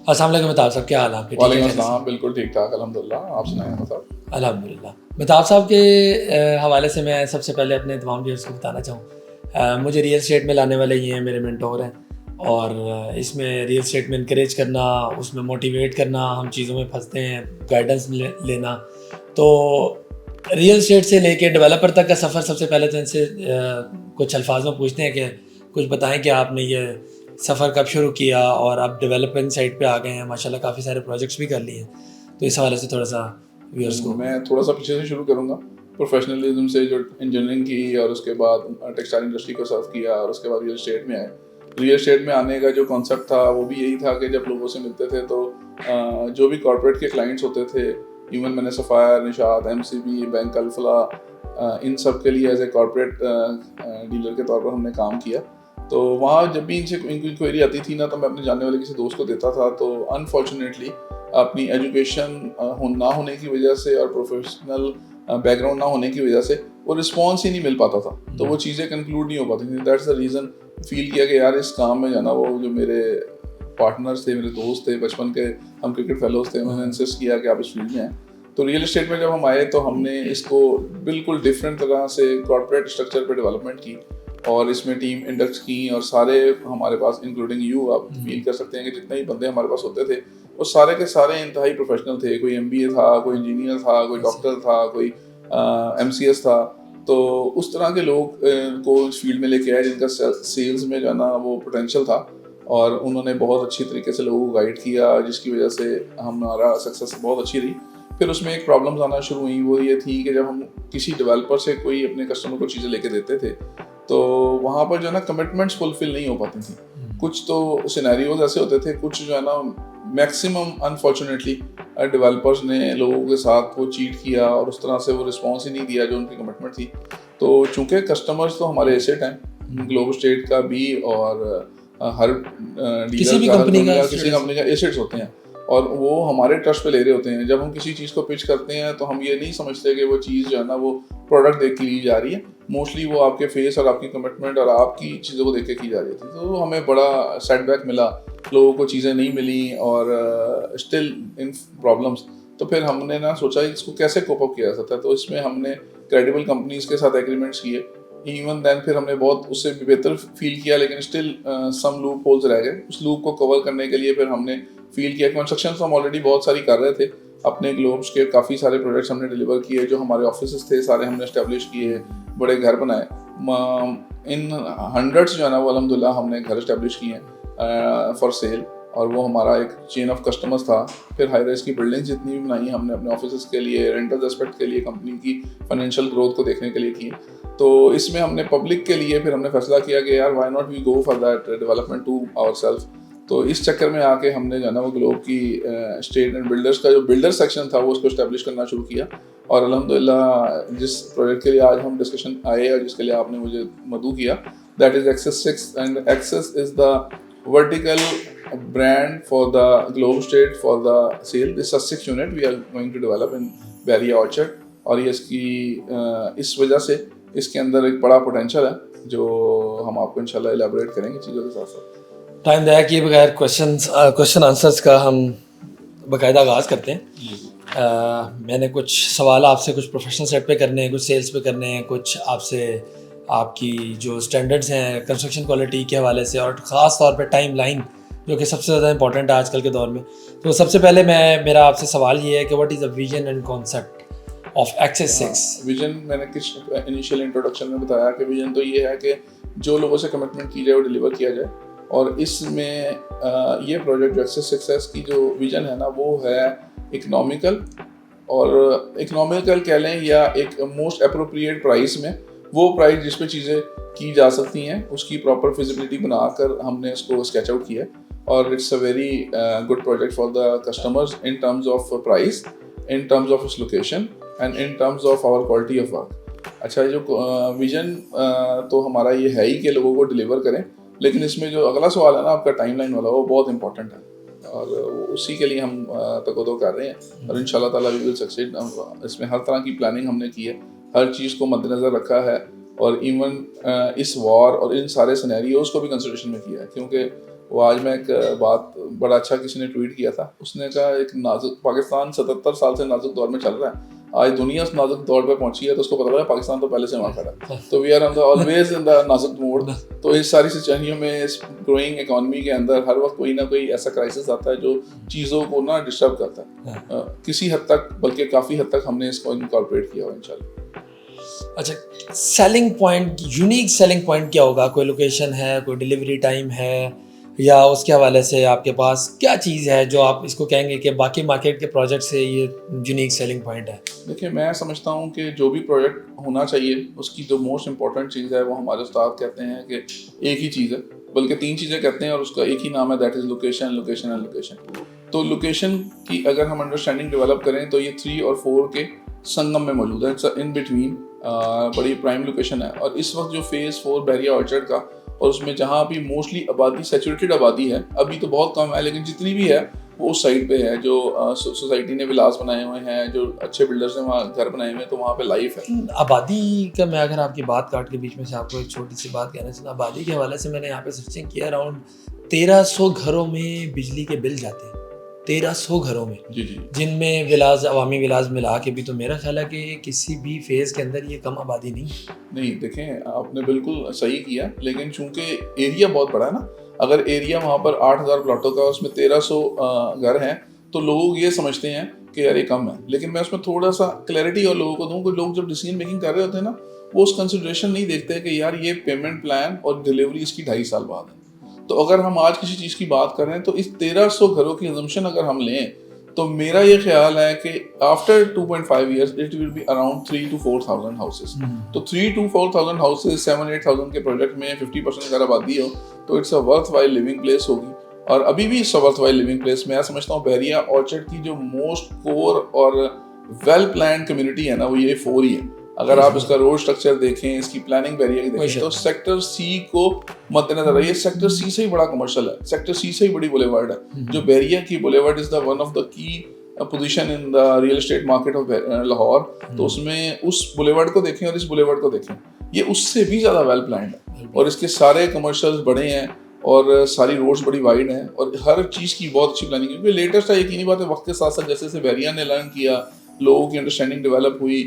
अस्सलाम वालेकुम मेहताब साहब, क्या हाल है आपके? ठीक वालेकुम है? अस्सलाम, बिल्कुल ठीक ठाक अल्हम्दुलिल्लाह। आप सुनाएं मतलब? अल्हम्दुलिल्लाह। मेहताब साहब के हवाले से मैं सबसे पहले अपने तमाम व्यूअर्स को बताना चाहूँ, मुझे रियल एस्टेट में लाने वाले ये हैं, मेरे मेंटोर हैं। और इसमें रियल एस्टेट में इनकरेज करना, उसमें मोटिवेट करना, हम चीज़ों में फंसते हैं, गाइडेंस लेना। तो रियल एस्टेट से लेके डेवलपर तक का सफ़र, सबसे पहले तो इनसे कुछ अल्फाज में पूछते हैं कि कुछ बताएं कि आपने ये सफ़र कब शुरू किया और अब डेवलपमेंट साइड पे आ गए हैं, माशाल्लाह काफ़ी सारे प्रोजेक्ट्स भी कर लिए हैं। तो इस हवाले से थोड़ा सा व्यूअर्स को। मैं थोड़ा सा पीछे से शुरू करूँगा। प्रोफेशनलिज्म से जो इंजीनियरिंग की और उसके बाद टेक्सटाइल इंडस्ट्री को सर्व किया और उसके बाद रियल एस्टेट में आए। रियल एस्टेट में आने का जो कॉन्सेप्ट था वो भी यही था कि जब लोगों से मिलते थे तो जो भी कॉर्पोरेट के क्लाइंट्स होते थे, इवन मैंने Sapphire, Nishat, MCB, bank Alfalah, इन सब के लिए एज ए कॉर्पोरेट डीलर के तौर पर हमने काम किया। तो वहाँ जब भी इनसे इनकी क्वेरी आती थी ना, तो मैं अपने जानने वाले किसी दोस्त को देता था। तो अनफॉर्चुनेटली अपनी एजुकेशन ना होने की वजह से और प्रोफेशनल बैकग्राउंड ना होने की वजह से वो रिस्पॉन्स ही नहीं मिल पाता था, तो वो चीज़ें कंक्लूड नहीं हो पाती थी। दैट्स द रीज़न फील किया कि यार इस काम में जाना, वो जो मेरे पार्टनर्स थे, मेरे दोस्त थे बचपन के, हम क्रिकेट फेलोज थे, उन्होंने इंसिस्ट किया कि आप इस फील्ड में आए। तो रियल एस्टेट में जब हम आए तो हमने इसको बिल्कुल डिफरेंट तरह से कॉर्पोरेट स्ट्रक्चर पे डेवलपमेंट की और इसमें टीम इंडक्ट की और सारे हमारे पास इंक्लूडिंग यू, आप फील कर सकते हैं कि जितने ही बंदे हमारे पास होते थे वो सारे के सारे इंतहाई प्रोफेशनल थे। कोई एमबीए था, कोई इंजीनियर था, कोई डॉक्टर था, कोई एमसीएस था। तो उस तरह के लोग को इस फील्ड में लेके आए जिनका सेल्स में जो है ना वो पोटेंशियल था और उन्होंने बहुत अच्छी तरीके से लोगों को गाइड किया, जिसकी वजह से हमारा सक्सेस बहुत अच्छी रही। फिर उसमें एक प्रॉब्लम्स आना शुरू हुई, वो ये थी कि जब हम किसी डेवलपर से कोई अपने कस्टमर को चीज़ें लेके देते थे तो वहाँ पर जो है ना कमिटमेंट्स फुलफिल नहीं हो पाती थी। कुछ तो सिनेरियोज ऐसे होते थे, कुछ जो है ना मैक्सिमम अनफॉर्चुनेटली डेवलपर्स ने लोगों के साथ वो चीट किया और उस तरह से वो रिस्पॉन्स ही नहीं दिया जो उनकी कमिटमेंट थी। तो चूंकि कस्टमर्स तो हमारे एसेट हैं, ग्लोब स्टेट का भी और हर किसी डीलर भी का, हर कंपनी का किसी कंपनी का एसेट्स होते हैं और वो हमारे ट्रस्ट पे ले रहे होते हैं। जब हम किसी चीज़ को पिच करते हैं तो हम ये नहीं समझते कि वो चीज़ जो है ना वो प्रोडक्ट देख के ली जा रही है, मोस्टली वो आपके फेस और आपकी कमिटमेंट और आपकी चीज़ों को देख के की जा रही थी। तो हमें बड़ा सेटबैक मिला, लोगों को चीज़ें नहीं मिली और स्टिल इन प्रॉब्लम्स। तो फिर हमने ना सोचा इसको कैसे कोप अप किया जा सकता है। तो इसमें हमने क्रेडिबल कंपनीज के साथ एग्रीमेंट्स किए। इवन देन फिर हमने बहुत उससे बेहतर फील किया, लेकिन स्टिल सम लूप होल्स रह गए। उस लूप को कवर करने के लिए फिर हमने फील किया। कंस्ट्रक्शन तो हम ऑलरेडी बहुत सारी कर रहे थे, अपने ग्लोब्स के काफ़ी सारे प्रोजेक्ट्स हमने डिलीवर किए, जो हमारे ऑफिस थे सारे हमने इस्टेब्लिश किए, बड़े घर बनाए। इन हंड्रेड्स जो है ना वो अल्हम्दुलिल्लाह हमने घर इस्टेब्लिश किए हैं फॉर सेल, और वो हमारा एक चेन ऑफ कस्टमर्स था। फिर हाई राइज की बिल्डिंग्स जितनी भी बनाई हमने अपने ऑफिस के लिए, रेंटल एस्पेक्ट के लिए, कंपनी की फाइनेंशियल ग्रोथ को देखने के लिए की। तो इसमें हमने पब्लिक के लिए फिर हमने फैसला किया कि यार why not we go for that development to ourself. तो इस चक्कर में आके हमने जो है ना वो ग्लोब की स्टेट एंड बिल्डर्स का जो बिल्डर सेक्शन था वो उसको इस्टेब्लिश करना शुरू किया। और अल्हम्दुलिल्लाह जिस प्रोजेक्ट के लिए आज हम डिस्कशन आए और जिसके लिए आपने मुझे मदऊ किया, that is access 6, and access is the vertical brand for the Globe State for the sale. This is a 6 unit we are going to develop in Bahria Orchard, और ये इसकी इस वजह से इसके अंदर एक बड़ा पोटेंशियल है जो हम आपको इंशाल्लाह एलैबोरेट करेंगे चीज़ों के साथ साथ। टाइम दया किए बगैर क्वेश्चन आंसर्स का हम बाकायदा आगाज़ करते हैं। मैंने कुछ सवाल आपसे कुछ प्रोफेशनल सेट पे करने हैं, कुछ सेल्स पे करने हैं, कुछ आपसे आपकी जो स्टैंडर्ड्स हैं कंस्ट्रक्शन क्वालिटी के हवाले से, और ख़ास तौर पे टाइम लाइन जो कि सबसे ज़्यादा इंपॉर्टेंट है आजकल के दौर में। तो सबसे पहले मेरा आपसे सवाल ये है कि what is the vision and concept of access 6? Vision मैंने किस इनिशियल इंट्रोडक्शन में बताया कि विजन तो ये है कि जो लोगों से कमिटमेंट की जाए वो डिलीवर किया जाए। और इसमें ये प्रोजेक्ट जो एक्सेस सक्सेस की जो विजन है ना वो है इकोनॉमिकल, और इकोनॉमिकल कह लें या एक मोस्ट अप्रोप्रिएट प्राइस में, वो प्राइस जिस पे चीज़ें की जा सकती हैं उसकी प्रॉपर फिजिबिलिटी बनाकर हमने इसको स्केच आउट किया। और it's a very good project for the customers in terms of price, in terms of its location and in terms of our quality of work. अच्छा, जो विजन तो हमारा ये है ही कि लोगों को डिलीवर करें, लेकिन इसमें जो अगला सवाल है ना आपका टाइमलाइन वाला, वो बहुत इंपॉर्टेंट है और उसी के लिए हम तकोदो कर रहे हैं और इंशाल्लाह ताला वी विल सक्सीड। इसमें हर तरह की प्लानिंग हमने की है, हर चीज़ को मद्देनज़र रखा है और इवन इस वॉर और इन सारे सिनेरियोज़ को भी कंसिडरेशन में किया है, क्योंकि वो आज मैं एक बात बड़ा अच्छा किसी ने ट्वीट किया था, उसने कहा एक नाजुक पाकिस्तान 77 साल से नाजुक दौर में चल रहा है, आज दुनिया उस नाजुक दौर पे पहुंची है तो उसको पता लगा पाकिस्तान तो पहले से वहाँ खड़ा है, तो we are always in the नाजुक मोड। तो इस सारी सिचुएशंस में इस ग्रोइंग इकोनॉमी के अंदर हर वक्त कोई ना कोई ऐसा क्राइसिस आता है जो चीज़ों को ना डिस्टर्ब करता है। किसी हद तक, बल्कि काफ़ी हद तक हमने इसको इनकॉर्पोरेट किया हुआ इंशाल्लाह। अच्छा, selling point, unique selling point क्या होगा? कोई लोकेशन है, कोई डिलीवरी टाइम है, या उसके हवाले से आपके पास क्या चीज़ है जो आप इसको कहेंगे कि बाकी मार्केट के प्रोजेक्ट से ये यूनिक सेलिंग पॉइंट है? देखिए, मैं समझता हूँ कि जो भी प्रोजेक्ट होना चाहिए उसकी जो मोस्ट इम्पॉर्टेंट चीज़ है वो हमारे उस्ताद कहते हैं कि एक ही चीज़ है, बल्कि 3 चीज़ें कहते हैं और उसका एक ही नाम है, that is location, location and location. तो लोकेशन की अगर हम अंडरस्टैंडिंग डेवलप करें तो ये 3 और 4 के संगम में मौजूद है, इट्स इन बिटवीन, बड़ी प्राइम लोकेशन है। और इस वक्त जो फेज़ 4 बहरिया ऑर्चर्ड का, और उसमें जहाँ अभी मोस्टली आबादी सैचुरेटेड आबादी है, अभी तो बहुत कम है लेकिन जितनी भी है वो उस साइड पे है, जो सोसाइटी ने विलास बनाए हुए हैं, जो अच्छे बिल्डर्स ने वहाँ घर बनाए हुए हैं, तो वहाँ पे लाइफ है। आबादी का मैं अगर आपकी बात काट के बीच में से आपको एक छोटी सी बात कहना चाहता, आबादी के हवाले से मैंने यहाँ पे सर्चिंग किया, अराउंड 1300 घरों में बिजली के बिल जाते हैं, 1300 घरों में, जी जी, जिनमें विलास, अवामी विलास मिला के भी, तो मेरा ख्याल है कि किसी भी फेज़ के अंदर ये कम आबादी नहीं। देखें आपने बिल्कुल सही किया, लेकिन चूंकि एरिया बहुत बड़ा है ना, अगर एरिया वहाँ पर 8000 प्लॉटों का, उसमें 1300 घर हैं, तो लोग ये समझते हैं कि यार ये कम है। लेकिन मैं उसमें थोड़ा सा क्लैरिटी और लोगों को दूँ कि लोग जब डिसीजन मेकिंग कर रहे होते हैं ना, वो उस कंसिडरेशन नहीं देखते कि यार ये पेमेंट प्लान और डिलीवरी इसकी 2.5 साल बाद है। तो अगर हम आज किसी चीज़ की बात कर रहे हैं तो इस 1300 घरों की असम्पशन अगर हम लें, तो मेरा ये ख्याल है कि after 2.5 years it will be around 3 to 4,000 houses. तो 3 to 4,000 हाउसेस, 7-8,000 के प्रोजेक्ट में 50% अगर आबादी हो तो it's a worth while living place होगी। और अभी भी it's a worth while living place. मैं समझता हूँ बहरिया ऑर्चर्ड की जो मोस्ट कोर और वेल प्लान कम्युनिटी है ना, वो ये 4 ही है। अगर आप इसका रोड स्ट्रक्चर देखें, इसकी प्लानिंग बहरिया की देखें, तो सेक्टर सी को मद्देनजर है, ये सेक्टर सी से ही बड़ा कमर्शियल है, सेक्टर सी से ही बड़ी बुलेवार्ड है। जो बहरिया की boulevard is the one of the key position in the real estate market of Lahore. तो उसमें उस बुलेवार्ड को देखें और इस बुलेवार्ड को देखें, ये उससे भी ज़्यादा वेल प्लान्ड है, और इसके सारे कमर्शियल्स बड़े हैं और सारी रोड्स बड़ी वाइड हैं, और हर चीज़ की बहुत अच्छी प्लानिंग है। क्योंकि लेटेस्ट है, यकीनी बात है, वक्त के साथ साथ जैसे जैसे बहरिया ने लर्न किया, लोगों की अंडरस्टैंडिंग डेवलप हुई,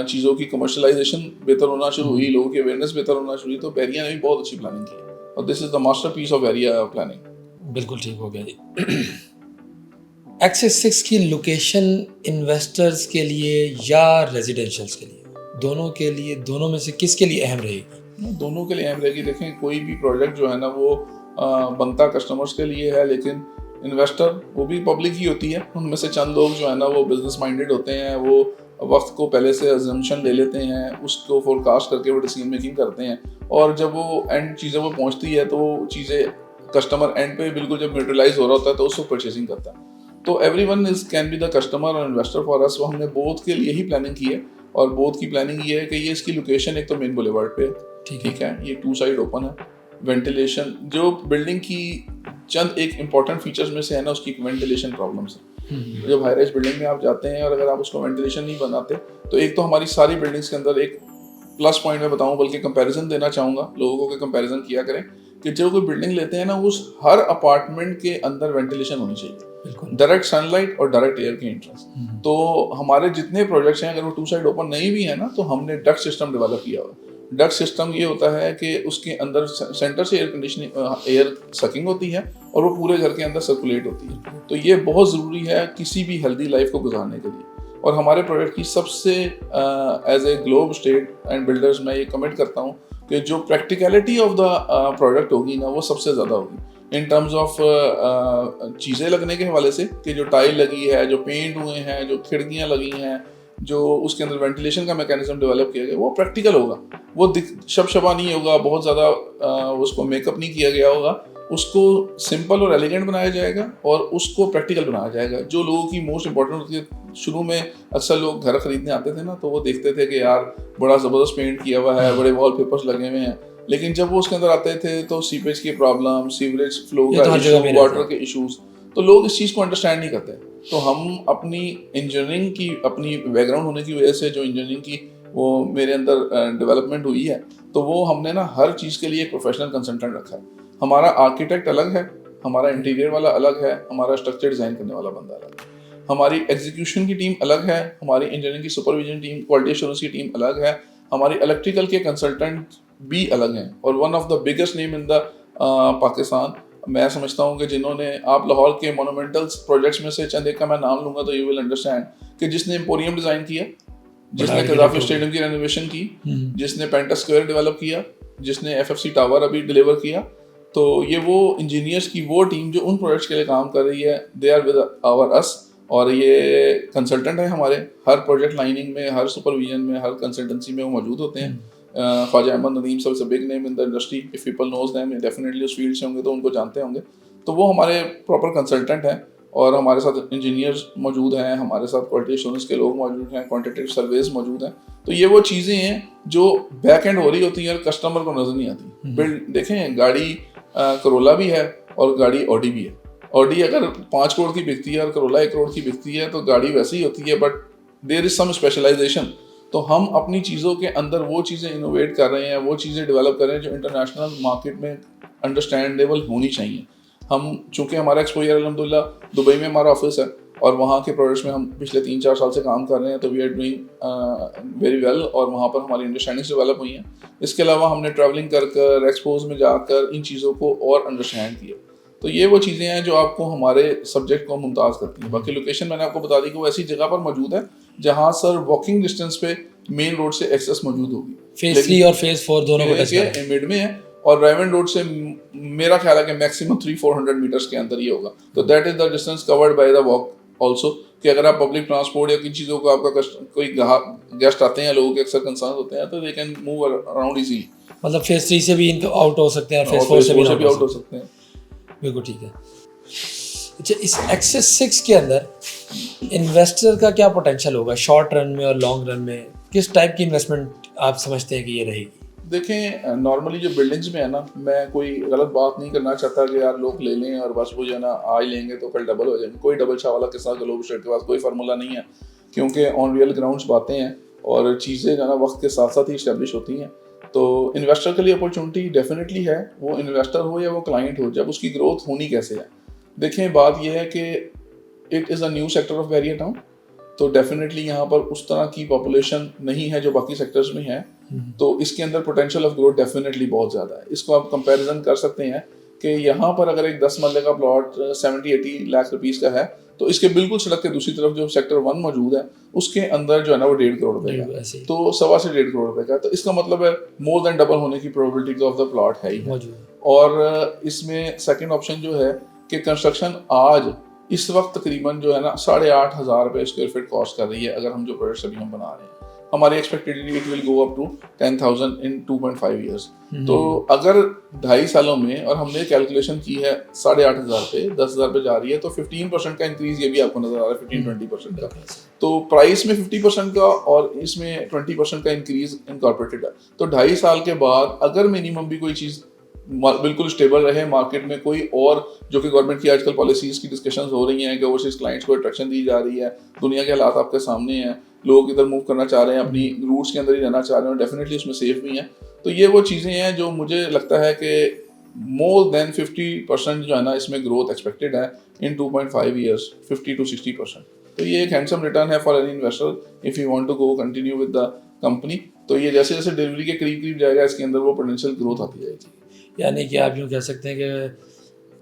चीज़ों की कमर्शलाइजेशन बेहतर होना शुरू हुई, लोगों की अवेयरनेस बेहतर होना शुरू हुई, तो बहरिया ने भी बहुत अच्छी प्लानिंग की, और this is the masterpiece of Bahria planning. बिल्कुल ठीक हो गया जी। एक्सिस 6 की लोकेशन इन्वेस्टर्स के लिए या रेजिडेंशियल्स के लिए, दोनों के लिए, दोनों में से किसके लिए अहम रहेगी? दोनों के लिए अहम रहेगी। देखें, कोई भी प्रोजेक्ट जो है ना वो बनता कस्टमर्स के लिए है, लेकिन इन्वेस्टर वो भी पब्लिक ही होती है। उनमें से चंद लोग जो है ना वो बिजनेस माइंडेड होते हैं, वो वक्त को पहले से अजम्पशन ले लेते हैं, उसको फोरकास्ट करके वो डिसीजन मेकिंग करते हैं, और जब वो एंड चीज़ें वो पहुंचती है तो वो चीज़ें कस्टमर एंड पे बिल्कुल जब न्यूट्रलाइज हो रहा होता है तो उसको परचेसिंग करता है। तो everyone is can be the customer और इन्वेस्टर फॉर अस। वो हमने बोथ के लिए ही प्लानिंग की है, और बोथ की प्लानिंग ये है कि ये इसकी लोकेशन एक तो मेन बुलेवार्ड पे, ठीक है, ये 2 साइड ओपन है, वेंटिलेशन जो बिल्डिंग की चंद एक इम्पॉर्टेंट फीचर्स में से है ना, उसकी वेंटिलेशन प्रॉब्लम्स है। जब हाई राइज बिल्डिंग में आप जाते हैं और अगर आप उसको वेंटिलेशन नहीं बनाते, तो एक तो हमारी सारी बिल्डिंग्स के अंदर एक प्लस पॉइंट मैं बताऊं, बल्कि कंपैरिजन देना चाहूँगा लोगों को, कंपैरिजन किया करें कि जो कोई बिल्डिंग लेते हैं ना, उस हर अपार्टमेंट के अंदर वेंटिलेशन होनी चाहिए, डायरेक्ट सनलाइट और डायरेक्ट एयर की एंट्रेंस। तो हमारे जितने प्रोजेक्ट्स हैं, अगर वो 2 साइड ओपन नहीं भी है ना, तो हमने डक्ट सिस्टम डेवलप किया हुआ है। डक्ट सिस्टम ये होता है कि उसके अंदर सेंटर से एयर कंडीशनिंग, एयर सकिंग होती है, और वो पूरे घर के अंदर सर्कुलेट होती है। तो ये बहुत ज़रूरी है किसी भी हेल्दी लाइफ को गुजारने के लिए। और हमारे प्रोजेक्ट की सबसे as a globe state and builders मैं ये कमेंट करता हूँ कि जो प्रैक्टिकलिटी ऑफ द प्रोडक्ट होगी ना, वो सबसे ज़्यादा होगी इन टर्म्स ऑफ चीज़ें लगने के हवाले से, कि जो टाइल लगी है, जो पेंट हुए हैं, जो खिड़कियाँ लगी हैं, जो उसके अंदर वेंटिलेशन का मैकेनिज्म डेवलप किया गया, वो प्रैक्टिकल होगा, वो शबशबा नहीं होगा, बहुत ज़्यादा उसको मेकअप नहीं किया गया होगा, उसको सिंपल और एलिगेंट बनाया जाएगा और उसको प्रैक्टिकल बनाया जाएगा। जो लोगों की मोस्ट इंपॉर्टेंट होती है, शुरू में अक्सर लोग घर खरीदने आते थे ना, तो वो देखते थे कि यार बड़ा ज़बरदस्त पेंट किया हुआ है, बड़े वॉल पेपर्स लगे हुए हैं, लेकिन जब वो उसके अंदर आते थे तो सीपेज की प्रॉब्लम, सीवरेज फ्लो का इशू, वाटर के इशूज़, तो लोग इस चीज़ को अंडरस्टैंड नहीं करते। तो हम अपनी इंजीनियरिंग की, अपनी बैकग्राउंड होने की वजह से, जो इंजीनियरिंग की वो मेरे अंदर डेवलपमेंट हुई है, तो वो हमने ना हर चीज़ के लिए एक प्रोफेशनल कंसल्टेंट रखा है। हमारा आर्किटेक्ट अलग है, हमारा इंटीरियर वाला अलग है, हमारा स्ट्रक्चर डिज़ाइन करने वाला बंदा अलग है, हमारी एग्जीक्यूशन की टीम अलग है, हमारी इंजीनियरिंग की सुपरविजन टीम, क्वालिटी एश्योरेंस की टीम अलग है, हमारी इलेक्ट्रिकल के कंसल्टेंट भी अलग हैं। और one of the biggest name in the Pakistan, मैं समझता हूँ कि जिन्होंने, आप लाहौर के मोनूमेंटल्स प्रोजेक्ट्स में से चंद एक का मैं नाम लूँगा तो यू विल अंडरस्टैंड कि जिसने एम्पोरियम डिज़ाइन किया, जिसने कदाफी स्टेडियम की रेनोवेशन की, जिसने पेंटा स्क्वायर डेवलप किया, जिसने एफएफसी टावर अभी डिलीवर किया, तो ये वो इंजीनियर्स की वो टीम जो उन प्रोजेक्ट्स के लिए काम कर रही है, दे आर विद आवर अस। और ये कंसल्टेंट है हमारे, हर प्रोजेक्ट लाइनिंग में, हर सुपरविजन में, हर कंसल्टेंसी में वो मौजूद होते हैं। ख्वाजा अहमद नदीम सबसे big name in the industry, if people knows them, definitely उस फील्ड से होंगे तो उनको जानते होंगे। तो वो हमारे प्रॉपर कंसल्टेंट हैं और हमारे साथ इंजीनियर्स मौजूद हैं, हमारे साथ क्वालिटी एश्योरेंस के लोग मौजूद हैं, क्वांटिटेटिव सर्वेज मौजूद हैं। तो ये वो चीज़ें हैं जो बैक एंड हो रही होती हैं और कस्टमर को नजर नहीं आती। बिल्ड देखें, गाड़ी करोला भी है और गाड़ी ऑडी भी है। ऑडी अगर 5 करोड़ की बिकती है और करोला 1 करोड़ की बिकती है तो गाड़ी वैसे ही होती है, but there is some specialisation. तो हम अपनी चीज़ों के अंदर वो चीज़ें इनोवेट कर रहे हैं, वो चीज़ें डेवलप कर रहे हैं जो इंटरनेशनल मार्केट में अंडरस्टैंडेबल होनी चाहिए। हम चूँकि हमारा एक्सपोजर अल्हम्दुलिल्लाह दुबई में हमारा ऑफिस है और वहाँ के प्रोजेक्ट्स में हम पिछले 3-4 साल से काम कर रहे हैं, तो we are doing very well और वहाँ पर हमारी अंडरस्टैंडिंग डेवलप हुई हैं। इसके अलावा हमने ट्रैवलिंग कर एक्सपोज में जाकर इन चीज़ों को और अंडरस्टैंड किया। तो ये वो चीज़ें हैं जो आपको हमारे सब्जेक्ट को मुमताज़ करती हैं। बाकी लोकेशन मैंने आपको बता दी कि वो ऐसी जगह पर मौजूद है जहाँ सर वॉकिंग डिस्टेंस पे मेन रोड से एक्सेस मौजूद होगी। फेज 3 और फेज 4 दोनों को टच के मिड में है और रायमंड रोड से मेरा ख्याल है कि मैक्सिमम 300-400 मीटर्स के अंदर ये होगा। तो that is the distance covered by the walk also, कि अगर आप पब्लिक ट्रांसपोर्ट या किन चीज़ों को आपका कोई गेस्ट आते हैं, लोगों के अक्सर कंसर्न होते हैं, तो they can move around easily. मतलब फेज 3 से भी इनके आउट हो सकते हैं और फेज 4 से भी आउट हो सकते हैं। बिल्कुल ठीक है। अच्छा, इस एक्सेस 6 के अंदर इन्वेस्टर का क्या पोटेंशियल होगा शॉर्ट रन में और लॉन्ग रन में? किस टाइप की इन्वेस्टमेंट आप समझते हैं कि ये रहेगी? देखें, नॉर्मली जो बिल्डिंग्स में है ना, मैं कोई गलत बात नहीं करना चाहता कि यार लोग ले लें और बस वो जो है ना आज लेंगे तो कल डबल हो जाएंगे। कोई डबल शाह वाला किस्सा ग्लोब स्टेट के पास कोई फार्मूला नहीं है, क्योंकि ऑन रियल ग्राउंड्स बातें हैं और चीज़ें जो है ना वक्त के साथ साथ ही इस्टेब्लिश होती हैं। तो इन्वेस्टर के लिए अपॉर्चुनिटी डेफिनेटली है, वो इन्वेस्टर हो या वो क्लाइंट हो, जब उसकी ग्रोथ होनी कैसे है। देखें, बात यह है कि it is a new sector of barrier town, तो डेफिनेटली यहाँ पर उस तरह की पॉपुलेशन नहीं है जो बाकी सेक्टर्स में है, तो इसके अंदर पोटेंशियल ऑफ ग्रोथ डेफिनेटली बहुत ज़्यादा है। इसको आप कंपैरिजन कर सकते हैं कि यहाँ पर अगर एक 10 मरले का प्लॉट 70-80 लाख रुपीज़ का है, तो इसके बिल्कुल सड़क के दूसरी तरफ जो सेक्टर 1 मौजूद है उसके अंदर जो है ना वो 1.5 करोड़ रुपए का, तो 1.25 से 1.5 करोड़ रुपए का। तो इसका मतलब है मोर देन डबल होने की प्रोबेबिलिटी ऑफ द प्लॉट है ही। और इसमें सेकेंड ऑप्शन जो है कि कंस्ट्रक्शन आज इस वक्त तकरीबन जो है ना 8,500 रुपये स्क्वायर फीट कॉस्ट कर रही है। अगर हम जो प्रोजेक्ट अभी हम बना रहे हैं, हमारी expectedly it will go up to 10,000 in 2.5 years. तो अगर 2.5 सालों में, और हमने कैलकुलेशन की है 8,500 पे 10,000 पे जा रही है, तो 15% का इंक्रीज ये भी आपको नजर आ रहा है, 15-20% का। तो प्राइस में 50% का और इसमें 20% का इंक्रीज इनकॉर्पोरेटेड है। तो 2.5 साल के बाद अगर मिनिमम भी कोई चीज़ बिल्कुल स्टेबल रहे मार्केट में, कोई और जो कि गवर्नमेंट की आजकल पॉलिसीज की डिस्कशंस हो रही हैं कि ओवरसीज क्लाइंट्स को अट्रैक्शन दी जा रही है, दुनिया के हालात आपके सामने हैं, लोग इधर मूव करना चाह रहे हैं, अपनी रूट्स के अंदर ही रहना चाह रहे हैं, डेफिनेटली उसमें सेफ भी हैं। तो ये वो चीज़ें हैं जो मुझे लगता है कि मोर देन 50% जो है ना इसमें ग्रोथ एक्सपेक्टेड है इन 2.5 ईयर्स, 50 to 60%। तो ये एक हैंडसम रिटर्न है for any investor if you want to go continue with the company. तो ये जैसे जैसे डिलीवरी के करीब जाएगा, इसके अंदर वो पोटेंशियल ग्रोथ आती जाएगी। यानी कि आप यूँ कह सकते हैं कि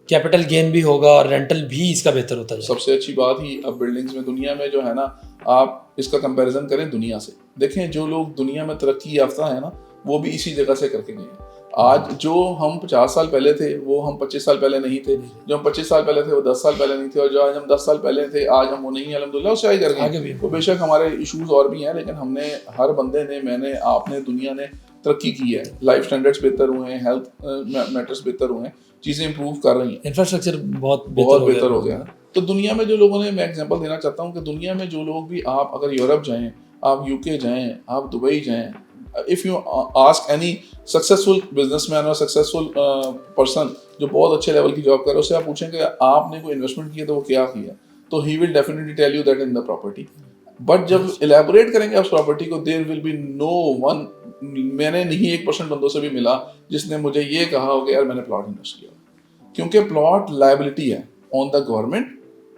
कैपिटल गेन भी होगा और रेंटल भी इसका बेहतर होता है। सबसे अच्छी बात ही अब बिल्डिंग्स में दुनिया में जो है ना, आप इसका कंपैरिजन करें दुनिया से, देखें जो लोग दुनिया में तरक्की याफ्ता है ना वो भी इसी जगह से करके गए हैं। आज जो हम 50 साल पहले थे वो हम 25 साल पहले नहीं थे, जो हम 25 साल पहले थे वो 10 साल पहले नहीं थे, और जो आज हम 10 साल पहले थे आज हम वो नहीं है, अल्हम्दुलिल्लाह उससे आगे कर गए। तो बेशक हमारे इशूज़ और भी हैं, लेकिन हमने, हर बंदे ने, मैंने, आपने, दुनिया ने तरक्की की है, लाइफ स्टैंडर्ड्स बेहतर हुए हैं, हेल्थ मैटर्स बेहतर हुए हैं, चीज़ें इंप्रूव कर रही हैं, इंफ्रास्ट्रक्चर बहुत बेहतर हो गया। तो दुनिया में जो लोगों ने, मैं एग्जांपल देना चाहता हूँ कि दुनिया में जो लोग भी, आप अगर यूरोप जाएं, आप यूके जाएं, आप दुबई जाएं, if you ask any successful businessman और सक्सेसफुल पर्सन जो बहुत अच्छे लेवल की जॉब कर रहे हैं, उससे आप पूछें कि आपने कोई इन्वेस्टमेंट किया तो वो क्या किया, तो he will definitely tell you that in the property. But जब इलेबोरेट करेंगे उस प्रॉपर्टी को, there will be no one, मैंने नहीं 1% बंदों से भी मिला जिसने मुझे ये कहा हो कि यार मैंने प्लॉट इन्वेस्ट किया। क्योंकि प्लॉट लायबिलिटी है on the government,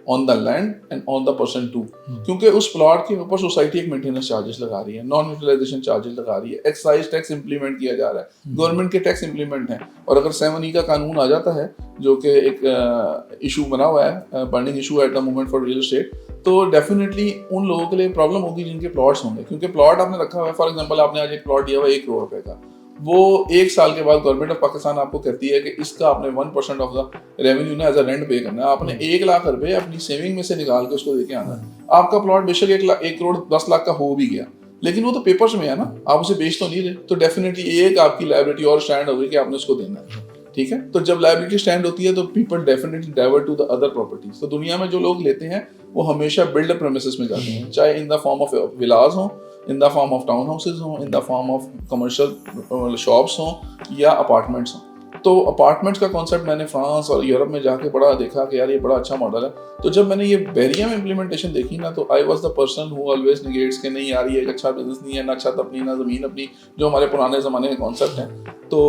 on the land and on the person too. क्योंकि उस प्लॉट के ऊपर सोसाइटी एक मेंटेनेंस चार्जेस लगा रही है, नॉन यूटिलाइजेशन चार्जेस लगा रही है, एक्साइज टैक्स इंप्लीमेंट किया जा रहा है, गवर्नमेंट के टैक्स इंप्लीमेंट हैं। और अगर 7E का कानून आ जाता है जो कि एक इशू बना हुआ है, burning issue at the moment for real estate, तो डेफिनेटली उन लोगों के लिए प्रॉब्लम होगी जिनके प्लॉट्स होंगे। क्योंकि प्लॉट आपने रखा हुआ है, फॉर एग्जांपल आपने आज एक प्लॉट दिया हुआ है 1 करोड़ रुपए का, वो 1 साल के बाद गवर्नमेंट ऑफ पाकिस्तान आपको कहती है कि इसका आपने 1% ऑफ द रेवेन्यू ना एज अ रेंट पे करना है। आपने 1 लाख रुपए अपनी सेविंग में से निकाल के उसको देके आना है। आपका प्लॉट बेशक 1 करोड़ 10 लाख का हो भी गया, लेकिन वो तो पेपर्स में है ना, आप उसे बेच तो नहीं रहे। तो डेफिनेटली एक आपकी लायबिलिटी और स्टैंड होगी कि आपने उसको देना है। ठीक है, तो जब लायबिलिटी स्टैंड होती है तो people definitely divert to the other properties. तो दुनिया में जो लोग लेते हैं वो हमेशा बिल्ड प्रेमिसेस में जाते हैं, चाहे in the form of villas हो, in the form of town houses हो, in the form of commercial shops हो या अपार्टमेंट्स हो। तो अपार्टमेंट्स का कॉन्सेप्ट मैंने फ्रांस और यूरोप में जाके बड़ा देखा कि यार ये बड़ा अच्छा मॉडल है। तो जब मैंने ये बहरिया में इम्प्लीमेंटेशन देखी ना, तो I was the person who always negates कि नहीं यार ये एक अच्छा बिजनेस नहीं है, ना छत अपनी ना ज़मीन अपनी, जो हमारे पुराने ज़माने के कॉन्सेप्ट हैं। तो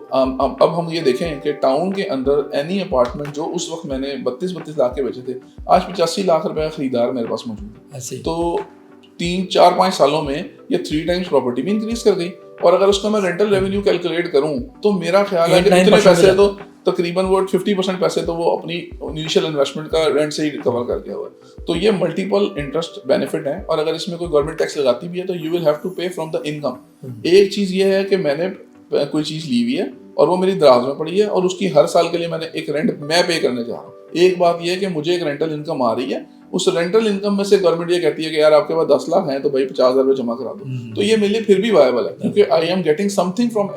अब हम ये देखें कि टाउन के अंदर एनी अपार्टमेंट जो उस वक्त मैंने 32 लाख के बेचे थे, आज 85 लाख रुपए का खरीदार मेरे पास मौजूद है। तो 3-4-5 सालों में ये 3 टाइम्स प्रॉपर्टी भी इंक्रीज कर गई। और अगर उसका मैं रेंटल रेवेन्यू कैलकुलेट करूं तो मेरा ख्याल है कि इतने पैसे तो तकरीबन वो 50% पैसे तो वो अपनी इनिशियल इन्वेस्टमेंट का रेंट से ही कवर कर गया हुआ है। तो ये मल्टीपल इंटरेस्ट बेनिफिट है। और अगर इसमें कोई गवर्नमेंट टैक्स लगाती भी है तो यू विल हैव टू पे फ्रॉम द इनकम। एक चीज ये है कि मैंने कोई चीज ली हुई है और वो मेरी दराज में पड़ी है और उसकी हर साल के लिए मैंने एक रेंट मैं पे करने जा रहा हूँ। एक बात यह है कि मुझे एक रेंटल इनकम आ रही है, उस रेंटल इनकम में से गवर्नमेंट ये कहती है कि यार आपके पास 10 लाख हैं तो भाई 50,000 रुपए जमा करा दो। तो ये मेरे लिए फिर भी वायबल है क्योंकि I am getting something from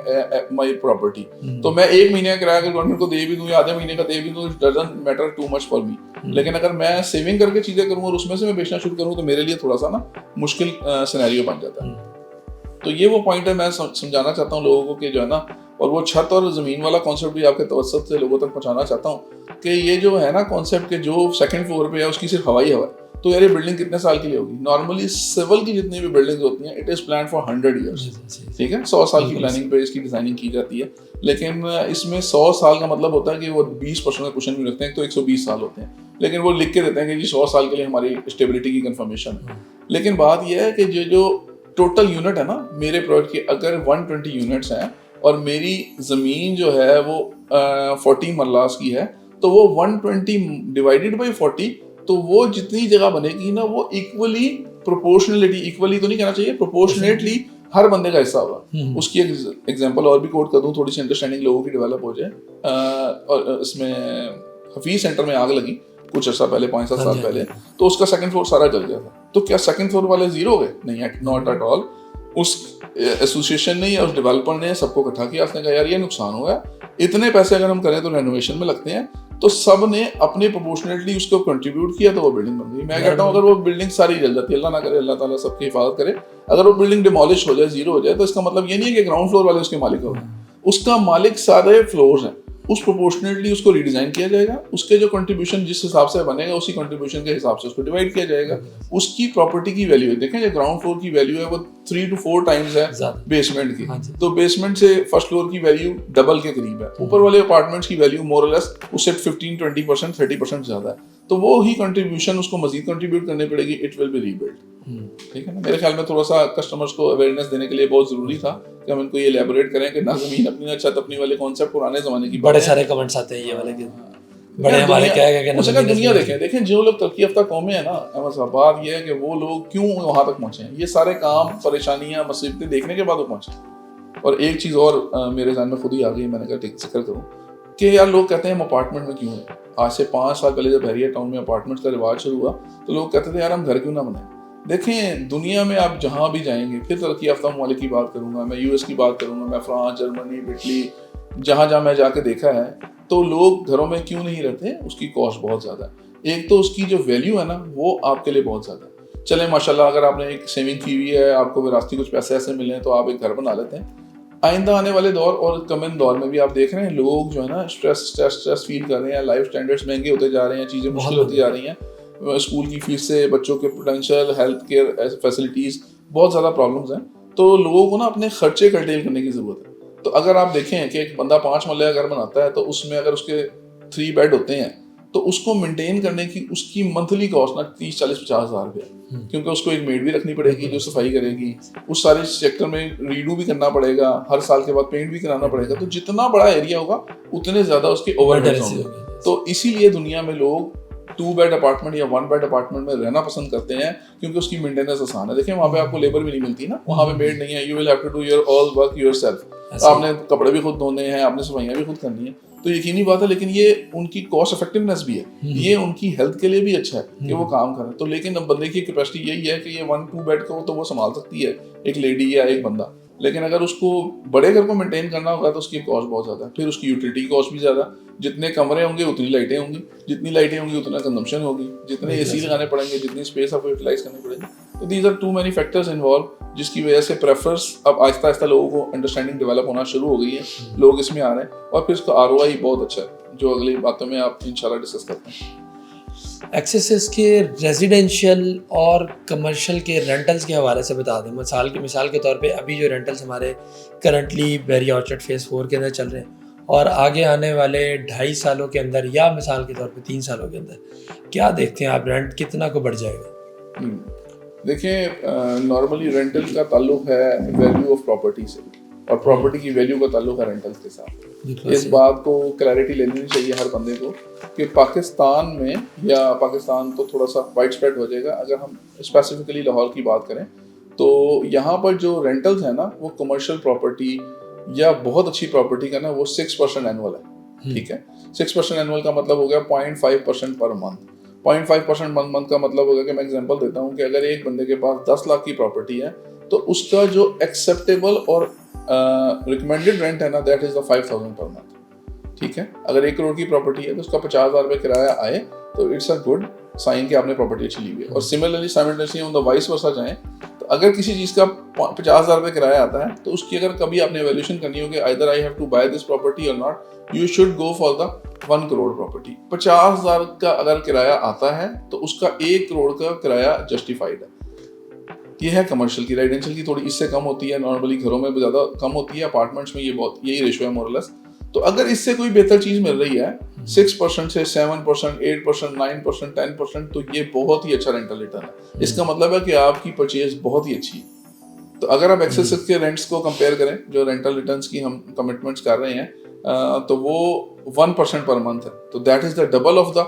my property. तो मैं 1 महीने का किराया गवर्नमेंट को दे भी दूं या आधे महीने का दे भी दूं, it doesn't matter too much for me. लेकिन अगर मैं सेविंग करके चीजें करूँ और उसमें से मैं बेचना शुरू करूँ तो मेरे लिए थोड़ा सा ना मुश्किल सिनेरियो बन जाता है। तो ये वो पॉइंट है मैं समझाना चाहता हूँ लोगों को कि जो है ना, और वो छत और ज़मीन वाला कॉन्सेप्ट भी आपके तवज्जुह से लोगों तक पहुंचाना चाहता हूँ कि ये जो है ना कॉन्सेप्ट के जो सेकंड फ्लोर पे है उसकी सिर्फ हवा है। तो यार ये बिल्डिंग कितने साल के लिए होगी? नॉर्मली सिविल की जितनी भी बिल्डिंग्स होती हैं it is plan for 100 years. ठीक है, 100 साल की प्लानिंग पे इसकी डिजाइनिंग की जाती है। लेकिन इसमें 100 साल का मतलब होता है कि वो 20% का क्वेश्चन भी रखते हैं तो 120 साल होते हैं। लेकिन वो लिख के देते हैं कि जी 100 साल के लिए हमारी स्टेबिलिटी की कंफर्मेशन है। लेकिन बात यह है कि जो टोटल यूनिट है ना मेरे प्रोजेक्ट के, अगर 120 यूनिट्स हैं और मेरी ज़मीन जो है वो 40 मरलास की है, तो वो 120 डिवाइडेड बाई 40, तो वो जितनी जगह बनेगी ना वो इक्वली प्रोपोर्शनलिटी, इक्वली तो नहीं कहना चाहिए, प्रोपोर्शनेटली हर बंदे का हिस्सा होगा। उसकी एक एग्जांपल और भी कोट कर दूं, थोड़ी सी अंडरस्टैंडिंग लोगों की डेवलप हो जाए। और इसमें हफीज सेंटर में आग लगी कुछ अर्सा पहले, 5-7 साल पहले, तो उसका सेकंड फ्लोर सारा जल गया था। तो क्या सेकंड फ्लोर वाले जीरो हो गए? नहीं, नॉट एट ऑल। उस एसोसिएशन ने या उस डेवलपर ने सबको इकट्ठा किया, उसने कहा यार ये नुकसान हुआ, इतने पैसे अगर हम करें तो रेनोवेशन में लगते हैं। तो सब ने अपने प्रोपोर्शनेटली उसको कंट्रीब्यूट किया तो वो बिल्डिंग बन गई। मैं कहता हूँ अगर वो बिल्डिंग सारी जल जाती है, अल्लाह ना करे, अल्लाह ताला सबकी हिफाजत करे, अगर वो बिल्डिंग डिमोलिश हो जाए, जीरो हो जाए, तो इसका मतलब ये नहीं है कि ग्राउंड फ्लोर वाले उसके मालिक होंगे। उसका मालिक सारे फ्लोर्स हैं, उस प्रोपोर्शनेटली उसको रिडिजाइन किया जाएगा, उसके जो कंट्रीब्यूशन जिस हिसाब से बनेगा उसी कंट्रीब्यूशन के हिसाब से उसको डिवाइड किया जाएगा। उसकी प्रॉपर्टी की वैल्यू है, देखें जो ग्राउंड फ्लोर की वैल्यू है वो 3 to 4 टाइम्स है बेसमेंट की। तो बेसमेंट से फर्स्ट फ्लोर की वैल्यू डबल के करीब है। ऊपर वाले अपार्टमेंट्स की वैल्यू मोर और लेस उससे 15-20% 30% ज्यादा है। तो वो ही कंट्रीब्यूशन उसको मजीद कंट्रीब्यूट करनी पड़ेगी, इट विल बी रीबिल्ड। ठीक है ना, मेरे ख्याल में थोड़ा सा कस्टमर्स को अवेयरनेस देने के लिए बहुत जरूरी था कि हम इनको ये एलैबोरेट करें कि ना जमीन अपनी ना छत अपनी वाले कॉन्सेप्ट पुराने जमाने की। बड़े सारे कमेंट्स आते हैं ये वाले के, बड़े हमारे क्या है कि दुनिया देखें जो लोग तरक्की याफ्ता कौमें हैं ना, अहमद साहब, बात ये है कि वो लोग क्यों वहां तक पहुंचे हैं, ये सारे काम परेशानियां मुसीबतें देखने के बाद वो पहुंचे। और एक चीज और मेरे ज़हन में खुद ही आ गई, मैंने कहा जिक्र करूं कि यार लोग कहते हैं हम अपार्टमेंट में क्यों हैं। आज से 5 साल पहले जब बहरिया टाउन में अपार्टमेंट्स का रिवाज शुरू हुआ तो लोग कहते थे यार हम घर क्यों ना बनाएं। देखें दुनिया में आप जहाँ भी जाएंगे, फिर तरक्की याफ्ता ममालिक की बात करूँगा मैं, यूएस की बात करूँगा मैं, फ्रांस, जर्मनी, इटली, जहाँ जहाँ मैं जाके देखा है, तो लोग घरों में क्यों नहीं रहते, उसकी कॉस्ट बहुत ज़्यादा है। एक तो उसकी जो वैल्यू है ना वो आपके लिए बहुत ज़्यादा है। चले माशाल्लाह अगर आपने एक सेविंग की हुई है, आपको विरासती कुछ पैसे ऐसे मिले हैं तो आप एक घर बना लेते हैं। आइंदा आने वाले दौर और कमिंग दौर में भी आप देख रहे हैं लोग जो है ना स्ट्रेस फील कर रहे हैं, लाइफ स्टैंडर्ड्स महंगे होते जा रहे हैं, चीज़ें मुश्किल होती जा रही हैं, स्कूल की फीस से बच्चों के पोटेंशियल हेल्थ केयर फैसिलिटीज़ बहुत ज़्यादा प्रॉब्लम्स हैं। तो लोगों को ना अपने खर्चे कर्टेल करने की ज़रूरत है। तो अगर आप देखें कि एक बंदा 5 मरले का घर बनाता है तो उसमें अगर उसके 3 बेड होते हैं तो उसको मेंटेन करने की उसकी मंथली कॉस्ट ना 30-40-50 हज़ार रुपया, क्योंकि उसको एक मेड भी रखनी पड़ेगी जो सफाई करेगी, उस सारे सेक्टर में रीडू भी करना पड़ेगा, हर साल के बाद पेंट भी कराना पड़ेगा। तो जितना बड़ा एरिया होगा उतने ज्यादा उसके ओवरहेड्स होंगे। तो इसीलिए दुनिया में लोग 2 बेड अपार्टमेंट या 1 बेड अपार्टमेंट में रहना पसंद करते हैं, क्योंकि उसकी मेंटेनेंस आसान है। देखिए वहाँ पे आपको लेबर भी नहीं मिलती ना, वहाँ पे मेड नहीं है, you will have to do your all work yourself. आपने कपड़े भी खुद धोने हैं, आपने सफाइयाँ भी खुद करनी है, तो यकीनी बात है। लेकिन ये उनकी कॉस्ट इफेक्टिवनेस भी है, ये उनकी हेल्थ के लिए भी अच्छा है कि वो काम करें। तो लेकिन अब बंदे की कैपेसिटी यही है कि ये 1-2 बेड को तो वो संभाल सकती है एक लेडी या एक बंदा, लेकिन अगर उसको बड़े घर को मेंटेन करना होगा तो उसकी कॉस्ट बहुत ज़्यादा है। फिर उसकी यूटिलिटी कॉस्ट भी ज़्यादा, जितने कमरे होंगे उतनी लाइटें होंगी, जितनी लाइटें होंगी उतना कंजम्पशन होगी, जितने एसी लगाने पड़ेंगे, जितनी स्पेस आपको यूटिलाइज करनी पड़ेगी। तो these are too many factors involve, जिसकी वजह से प्रेफरेंस अब आहिस्ता आहिस्ता लोगों को अंडरस्टैंडिंग डेवलप होना शुरू हो गई है, लोग इसमें आ रहे हैं, और फिर इसका ROI बहुत अच्छा है, जो अगली बातों में आप इंशाल्लाह डिस्कस करते हैं। एक्सेस के रेजिडेंशियल और कमर्शियल के रेंटल्स के हवाले से बता दें। मिसाल के तौर पे अभी जो रेंटल्स हमारे करंटली बेरी ऑर्चर्ड फेज़ 4 के अंदर चल रहे हैं, और आगे आने वाले 2.5 सालों के अंदर, या मिसाल के तौर पे 3 सालों के अंदर, क्या देखते हैं आप, रेंट कितना को बढ़ जाएगा? देखिए नॉर्मली रेंटल का ताल्लुक है वैल्यू ऑफ प्रॉपर्टी से, और प्रॉपर्टी की वैल्यू का ताल्लुक है रेंटल्स के साथ। इस बात को क्लैरिटी ले लेनी चाहिए हर बंदे को कि पाकिस्तान में, या पाकिस्तान तो थोड़ा सा वाइड स्प्रेड हो जाएगा, अगर हम स्पेसिफिकली लाहौर की बात करें तो यहाँ पर जो रेंटल्स है ना, वो कमर्शियल प्रॉपर्टी या बहुत अच्छी प्रॉपर्टी का ना वो 6% एनुअल है। ठीक है, 6% एनुअल का मतलब हो गया 0.5% पर मंथ। 0.5% मंथ का मतलब होगा कि मैं एग्जांपल देता हूँ कि अगर एक बंदे के पास 10 लाख की प्रॉपर्टी है तो उसका जो एक्सेप्टेबल और रिकमेंडेड रेंट है ना, that is the 5,000 per month. ठीक है, अगर 1 करोड़ की प्रॉपर्टी है तो उसका 50,000 रुपये किराया आए तो इट्स अ गुड साइन कि आपने प्रॉपर्टी अच्छी ली हुई है। और similarly simultaneously on the vice versa जाएं तो अगर किसी चीज़ का 50,000 रुपये किराया आता है तो उसकी अगर कभी आपने एवैल्यूएशन करनी हो कि either I have to buy this property और not, you should go for the 1 crore property. 50,000 का अगर किराया आता है तो उसका 1 करोड़ का किराया जस्टिफाइड है। ये है कमर्शियल की। रेजिडेंशियल की थोड़ी इससे कम होती है, नॉर्मली घरों में ज़्यादा कम होती है, अपार्टमेंट्स में ये बहुत यही रेशो है मोरलेस। तो अगर इससे कोई बेहतर चीज़ मिल रही है 6% से 7%, 8%, 9%, 10%, तो ये बहुत ही अच्छा रेंटल रिटर्न है। इसका मतलब है कि आपकी परचेज बहुत ही अच्छी है। तो अगर आप एक्सेस के रेंट्स को कंपेयर करें, जो रेंटल रिटर्न्स की हम कमिटमेंट्स कर रहे हैं, तो वो 1% पर मंथ है, तो that is the double of the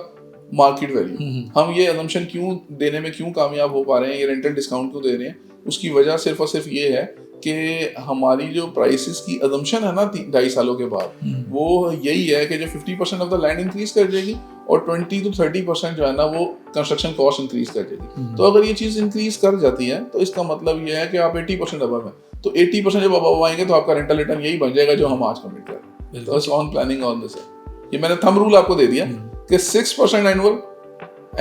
market value. हम ये असम्पशन क्यों देने में क्यों कामयाब हो पा रहे हैं, ये रेंटल डिस्काउंट क्यों दे रहे हैं, उसकी वजह सिर्फ और सिर्फ ये है कि हमारी जो प्राइसेस की असम्पशन है ना 2.5 सालों के बाद, वो यही है कि जो 50% ऑफ द लैंड इंक्रीज कर जाएगी और 20 to 30% जो है ना वो कंस्ट्रक्शन कॉस्ट इंक्रीज कर जाएगी। तो अगर ये चीज़ इंक्रीज कर जाती है तो इसका मतलब ये है कि आप 80% अबव है, तो 80% जब अबव आएंगे तो आपका रेंटल रिटर्न यही बन जाएगा जो हम आज कमिट कर रहे हैं। तो it's on planning on this. ये मैंने थंब रूल आपको दे दिया कि 6% annual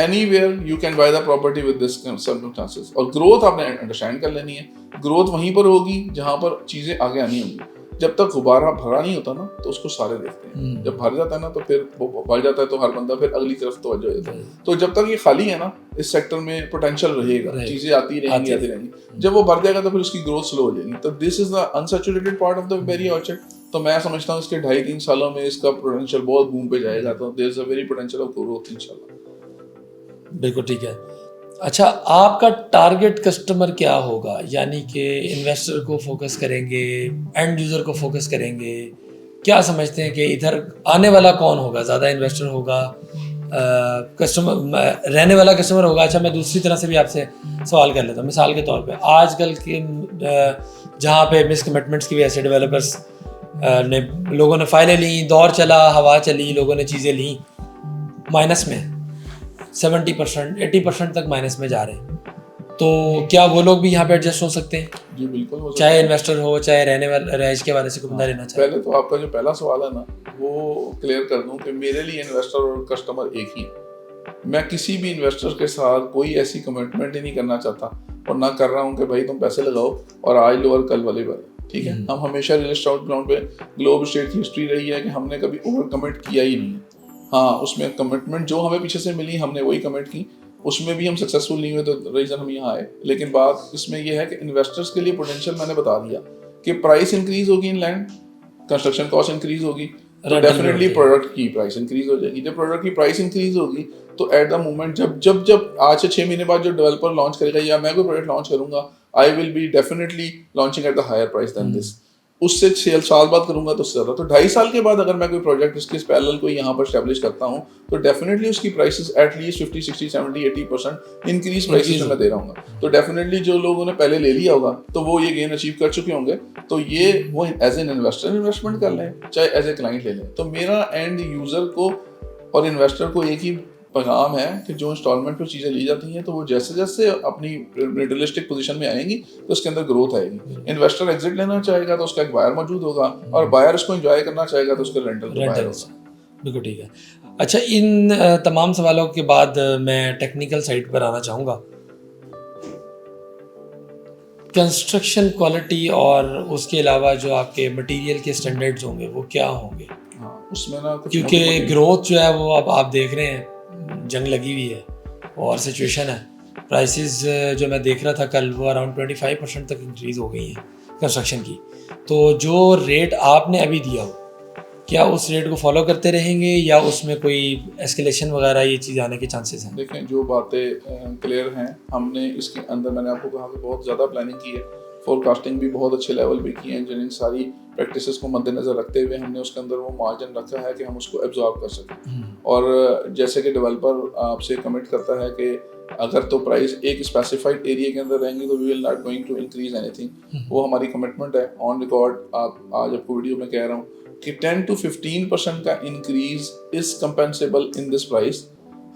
anywhere you can buy the property with this circumstances। और ग्रोथ आपने अंडरस्टैंड कर लेनी है। ग्रोथ वहीं पर होगी जहां पर चीजें आगे आनी होंगी। जब तक गुब्बारा भरा नहीं होता ना तो उसको सारे देखते हैं, जब भर जाता है ना तो फिर वो भर जाता है तो हर बंदा फिर अगली तरफ तवज्जो देता है। तो जब तक ये खाली है ना, इस सेक्टर में पोटेंशियल रहेगा, चीजें आती रहेंगी। जब वो भर जाएगा तो फिर उसकी ग्रोथ स्लो हो जाएगी। तो this is the unsaturated part of the Bahria orchard. तो मैं समझता हूँ इसके 2.5-3 सालों में इसका पोटेंशियल बहुत बूम पे जाएगा। तो there is a very potential of growth इंशाल्लाह। बिल्कुल ठीक है। अच्छा, आपका टारगेट कस्टमर क्या होगा, यानी कि इन्वेस्टर को फोकस करेंगे, एंड यूज़र को फोकस करेंगे, क्या समझते हैं कि इधर आने वाला कौन होगा? ज़्यादा इन्वेस्टर होगा, कस्टमर रहने वाला कस्टमर होगा? अच्छा, मैं दूसरी तरह से भी आपसे सवाल कर लेता हूँ। मिसाल के तौर पे आजकल के जहाँ पे मिस कमिटमेंट्स की वजह से डेवलपर्स ने, लोगों ने फाइलें ली, दौर चला, हवा चली, लोगों ने चीज़ें ली, माइनस में 70%, 80% तक माइनस में जा रहे हैं। तो क्या वो लोग भी यहाँ पे एडजस्ट हो सकते हैं? जी बिल्कुल हो सकते हैं। चाहे इन्वेस्टर हो, चाहे रहने वाले रहायश के वाले से कोई बंदा लेना चाहे। पहले तो आपका जो पहला सवाल है ना, वो क्लियर कर दूं कि मेरे लिए इन्वेस्टर और कस्टमर एक ही है। मैं किसी भी इन्वेस्टर के साथ कोई ऐसी कमिटमेंट ही नहीं करना चाहता और ना कर रहा हूँ कि भाई तुम पैसे लगाओ और आज लो और कल वाले वाले। ठीक है, हम हमेशा रियल एस्टेट ग्राउंड पे ग्लोब स्टेट की हिस्ट्री रही है कि हमने कभी ओवर कमिट किया ही नहीं है। हाँ, उसमें कमिटमेंट जो हमें पीछे से मिली हमने वही कमिट की, उसमें भी हम सक्सेसफुल नहीं हुए तो रीज़न हम यहाँ आए। लेकिन बात इसमें यह है कि इन्वेस्टर्स के लिए पोटेंशियल मैंने बता दिया कि प्राइस इंक्रीज होगी इन लैंड, कंस्ट्रक्शन कॉस्ट इंक्रीज होगी, तो डेफिनेटली प्रोडक्ट की प्राइस इंक्रीज हो जाएगी। जब प्रोडक्ट की प्राइस इंक्रीज होगी तो एट द मोमेंट जब आज से 6 महीने बाद जो डेवलपर लॉन्च करेगा या मैं कोई प्रोडक्ट लॉन्च करूंगा, I will be definitely launching at the higher price than this. उससे 6 साल बाद करूंगा तो उससे ज़्यादा, तो 2.5 साल के बाद अगर मैं कोई प्रोजेक्ट इसके पैरेलल कोई यहाँ पर स्टैब्लिश करता हूँ तो डेफिनेटली उसकी प्राइसेस एटलीस्ट 50, 60, 70, 80% इंक्रीज प्राइसेस में मैं दे रहा हूँ। तो डेफिनेटली जो लोगों ने पहले ले लिया होगा तो वो ये गेन अचीव कर चुके होंगे, तो ये वो एज एन इन्वेस्टर इन्वेस्टमेंट कर लें चाहे एज ए क्लाइंट ले लें। तो मेरा एंड यूजर को और इन्वेस्टर को एक ही पैगाम है कि जो इंस्टॉलमेंट पर चीज़ें ली जाती हैं तो वो जैसे जैसे अपनी रियलिस्टिक पोजीशन में आएंगी तो उसके अंदर ग्रोथ आएगी। इन्वेस्टर एग्जिट लेना चाहेगा तो उसका एक बायर मौजूद होगा, और बायर उसको एंजॉय करना चाहेगा तो उसका रेंटल होगा। बिल्कुल ठीक है। अच्छा, इन तमाम सवालों के बाद मैं टेक्निकल साइड पर आना चाहूँगा। कंस्ट्रक्शन क्वालिटी और उसके अलावा जो आपके मटेरियल के स्टैंडर्ड्स होंगे वो क्या होंगे? उसमें ना क्योंकि ग्रोथ जो है वो अब आप देख रहे हैं, जंग लगी हुई है और सिचुएशन है, प्राइसेस जो मैं देख रहा था कल वो अराउंड 25% तक इंक्रीज़ हो गई हैं कंस्ट्रक्शन की। तो जो रेट आपने अभी दिया हो, क्या उस रेट को फॉलो करते रहेंगे या उसमें कोई एस्केलेशन वगैरह ये चीज़ आने के चांसेस हैं? देखें, जो बातें क्लियर हैं, हमने इसके अंदर मैंने आपको कहा कि बहुत ज़्यादा प्लानिंग की है, फोरकास्टिंग भी बहुत अच्छे लेवल पे की है, इंजीनियरिंग सारी प्रैक्टिसेस को मद्देनज़र रखते हुए हमने उसके अंदर वो मार्जिन रखा है कि हम उसको एब्जॉर्ब कर सकें। और जैसे कि डेवलपर आपसे कमिट करता है कि अगर तो प्राइस एक स्पेसिफाइड एरिया के अंदर रहेंगी तो we will not going to increase anything, वो हमारी कमिटमेंट है ऑन रिकॉर्ड। आप आज आपको वीडियो में कह रहा हूँ कि 10 to 15% का increase is compensable in this price.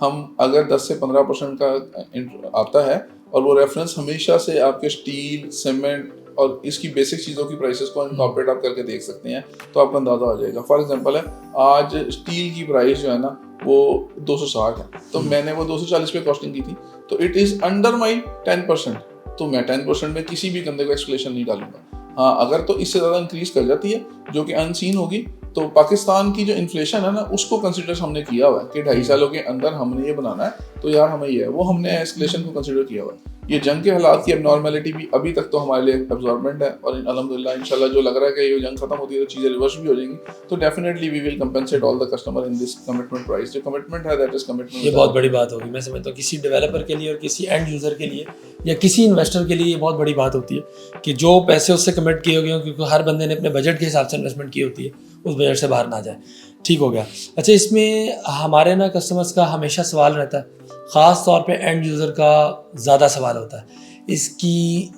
हम अगर 10 से 15% का आता है और वो रेफरेंस हमेशा से आपके स्टील, सीमेंट और इसकी बेसिक चीज़ों की प्राइसेस को इनकॉर्पोरेट आप करके देख सकते हैं तो आपको अंदाजा हो जाएगा। फॉर एग्जांपल है, आज स्टील की प्राइस जो है ना वो 260 है, तो मैंने वो 240 पे कॉस्टिंग की थी, तो इट इज़ अंडर माई 10%, तो मैं 10% में किसी भी बंदे को एक्सप्लेशन नहीं डालूंगा। हाँ, अगर तो इससे ज़्यादा इंक्रीज कर जाती है जो कि अनसीन होगी, तो पाकिस्तान की जो इन्फ्लेशन है ना उसको कंसिडर हमने किया हुआ है कि 2.5 सालों के अंदर हमने ये बनाना है, तो यार हमें ये है, वो हमने एस्केलेशन को कंसिडर किया हुआ है। ये जंग के हालात की एबनॉर्मलिटी भी अभी तक तो हमारे लिए एब्जॉर्बमेंट है, और अल्हम्दुलिल्लाह इंशाल्लाह जो लग रहा है कि ये जंग खत्म होती है तो चीज़ें रिवर्स भी हो जाएंगी, तो definitely we will compensate all the customer in this commitment price. जो कमिटमेंट है दैट इज कमिटमेंट। ये बहुत बड़ी बात होगी, मैं समझता हूँ किसी डेवलपर के लिए और किसी एंड यूज़र के लिए या किसी इन्वेस्टर के लिए ये बहुत बड़ी बात होती है कि जो पैसे उससे कमिट किए हुए हों, क्योंकि हर बंदे ने अपने बजट के हिसाब से इन्वेस्टमेंट की होती है, उस बजट से बाहर ना जाए। ठीक हो गया। अच्छा, इसमें हमारे ना कस्टमर्स का हमेशा सवाल रहता है, ख़ास तौर पे एंड यूज़र का ज़्यादा सवाल होता है, इसकी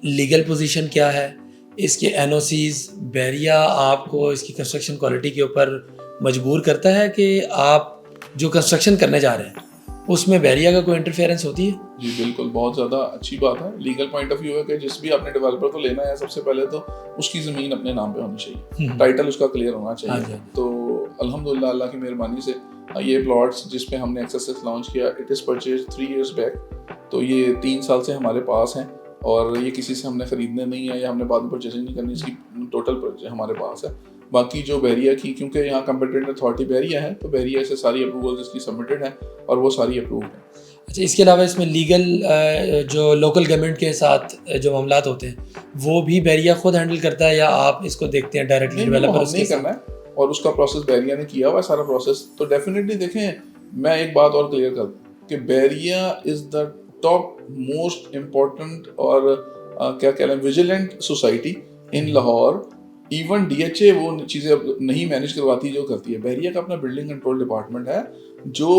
लीगल पोजीशन क्या है, इसके एनओसीज, बैरिया आपको इसकी कंस्ट्रक्शन क्वालिटी के ऊपर मजबूर करता है कि आप जो कंस्ट्रक्शन करने जा रहे हैं उसमें बैरिया का कोई इंटरफेरेंस होती है? जी बिल्कुल, बहुत ज़्यादा अच्छी बात है। लीगल पॉइंट ऑफ व्यू है कि जिस भी आपने डेवलपर को लेना है, सबसे पहले तो उसकी ज़मीन अपने नाम पे होनी चाहिए, टाइटल उसका क्लियर होना चाहिए। तो अल्हम्दुलिल्लाह अल्लाह की मेहरबानी से ये प्लॉट्स जिस पे हमने एक्सेस लॉन्च किया, it is purchase 3 years back, तो ये 3 साल से हमारे पास हैं और ये किसी से हमने ख़रीदने नहीं है या हमने बाद में परचेजिंग नहीं करनी, इसकी टोटल हमारे पास है। बाकी जो बैरिया की, क्योंकि यहाँ कंपिटेंट अथॉरिटी बैरिया है, तो बैरिया से सारी अप्रूवल्स इसकी सबमिटेड हैं और वो सारी अप्रूव हैं। अच्छा, इसके अलावा इसमें लीगल जो लोकल गवर्नमेंट के साथ जो मामलात होते हैं वो भी बैरिया खुद हैंडल करता है या आप इसको देखते हैं डायरेक्टली डेवलपर? नहीं करना है, और उसका प्रोसेस बैरिया ने किया हुआ है सारा प्रोसेस। तो डेफिनेटली देखें, मैं एक बात और क्लियर कर दूं कि Bahria is the top most important और क्या कह रहे हैं vigilant society in Lahore. Even DHA वो चीज़ें नहीं मैनेज करवाती जो करती है। बैरिया का अपना बिल्डिंग कंट्रोल डिपार्टमेंट है जो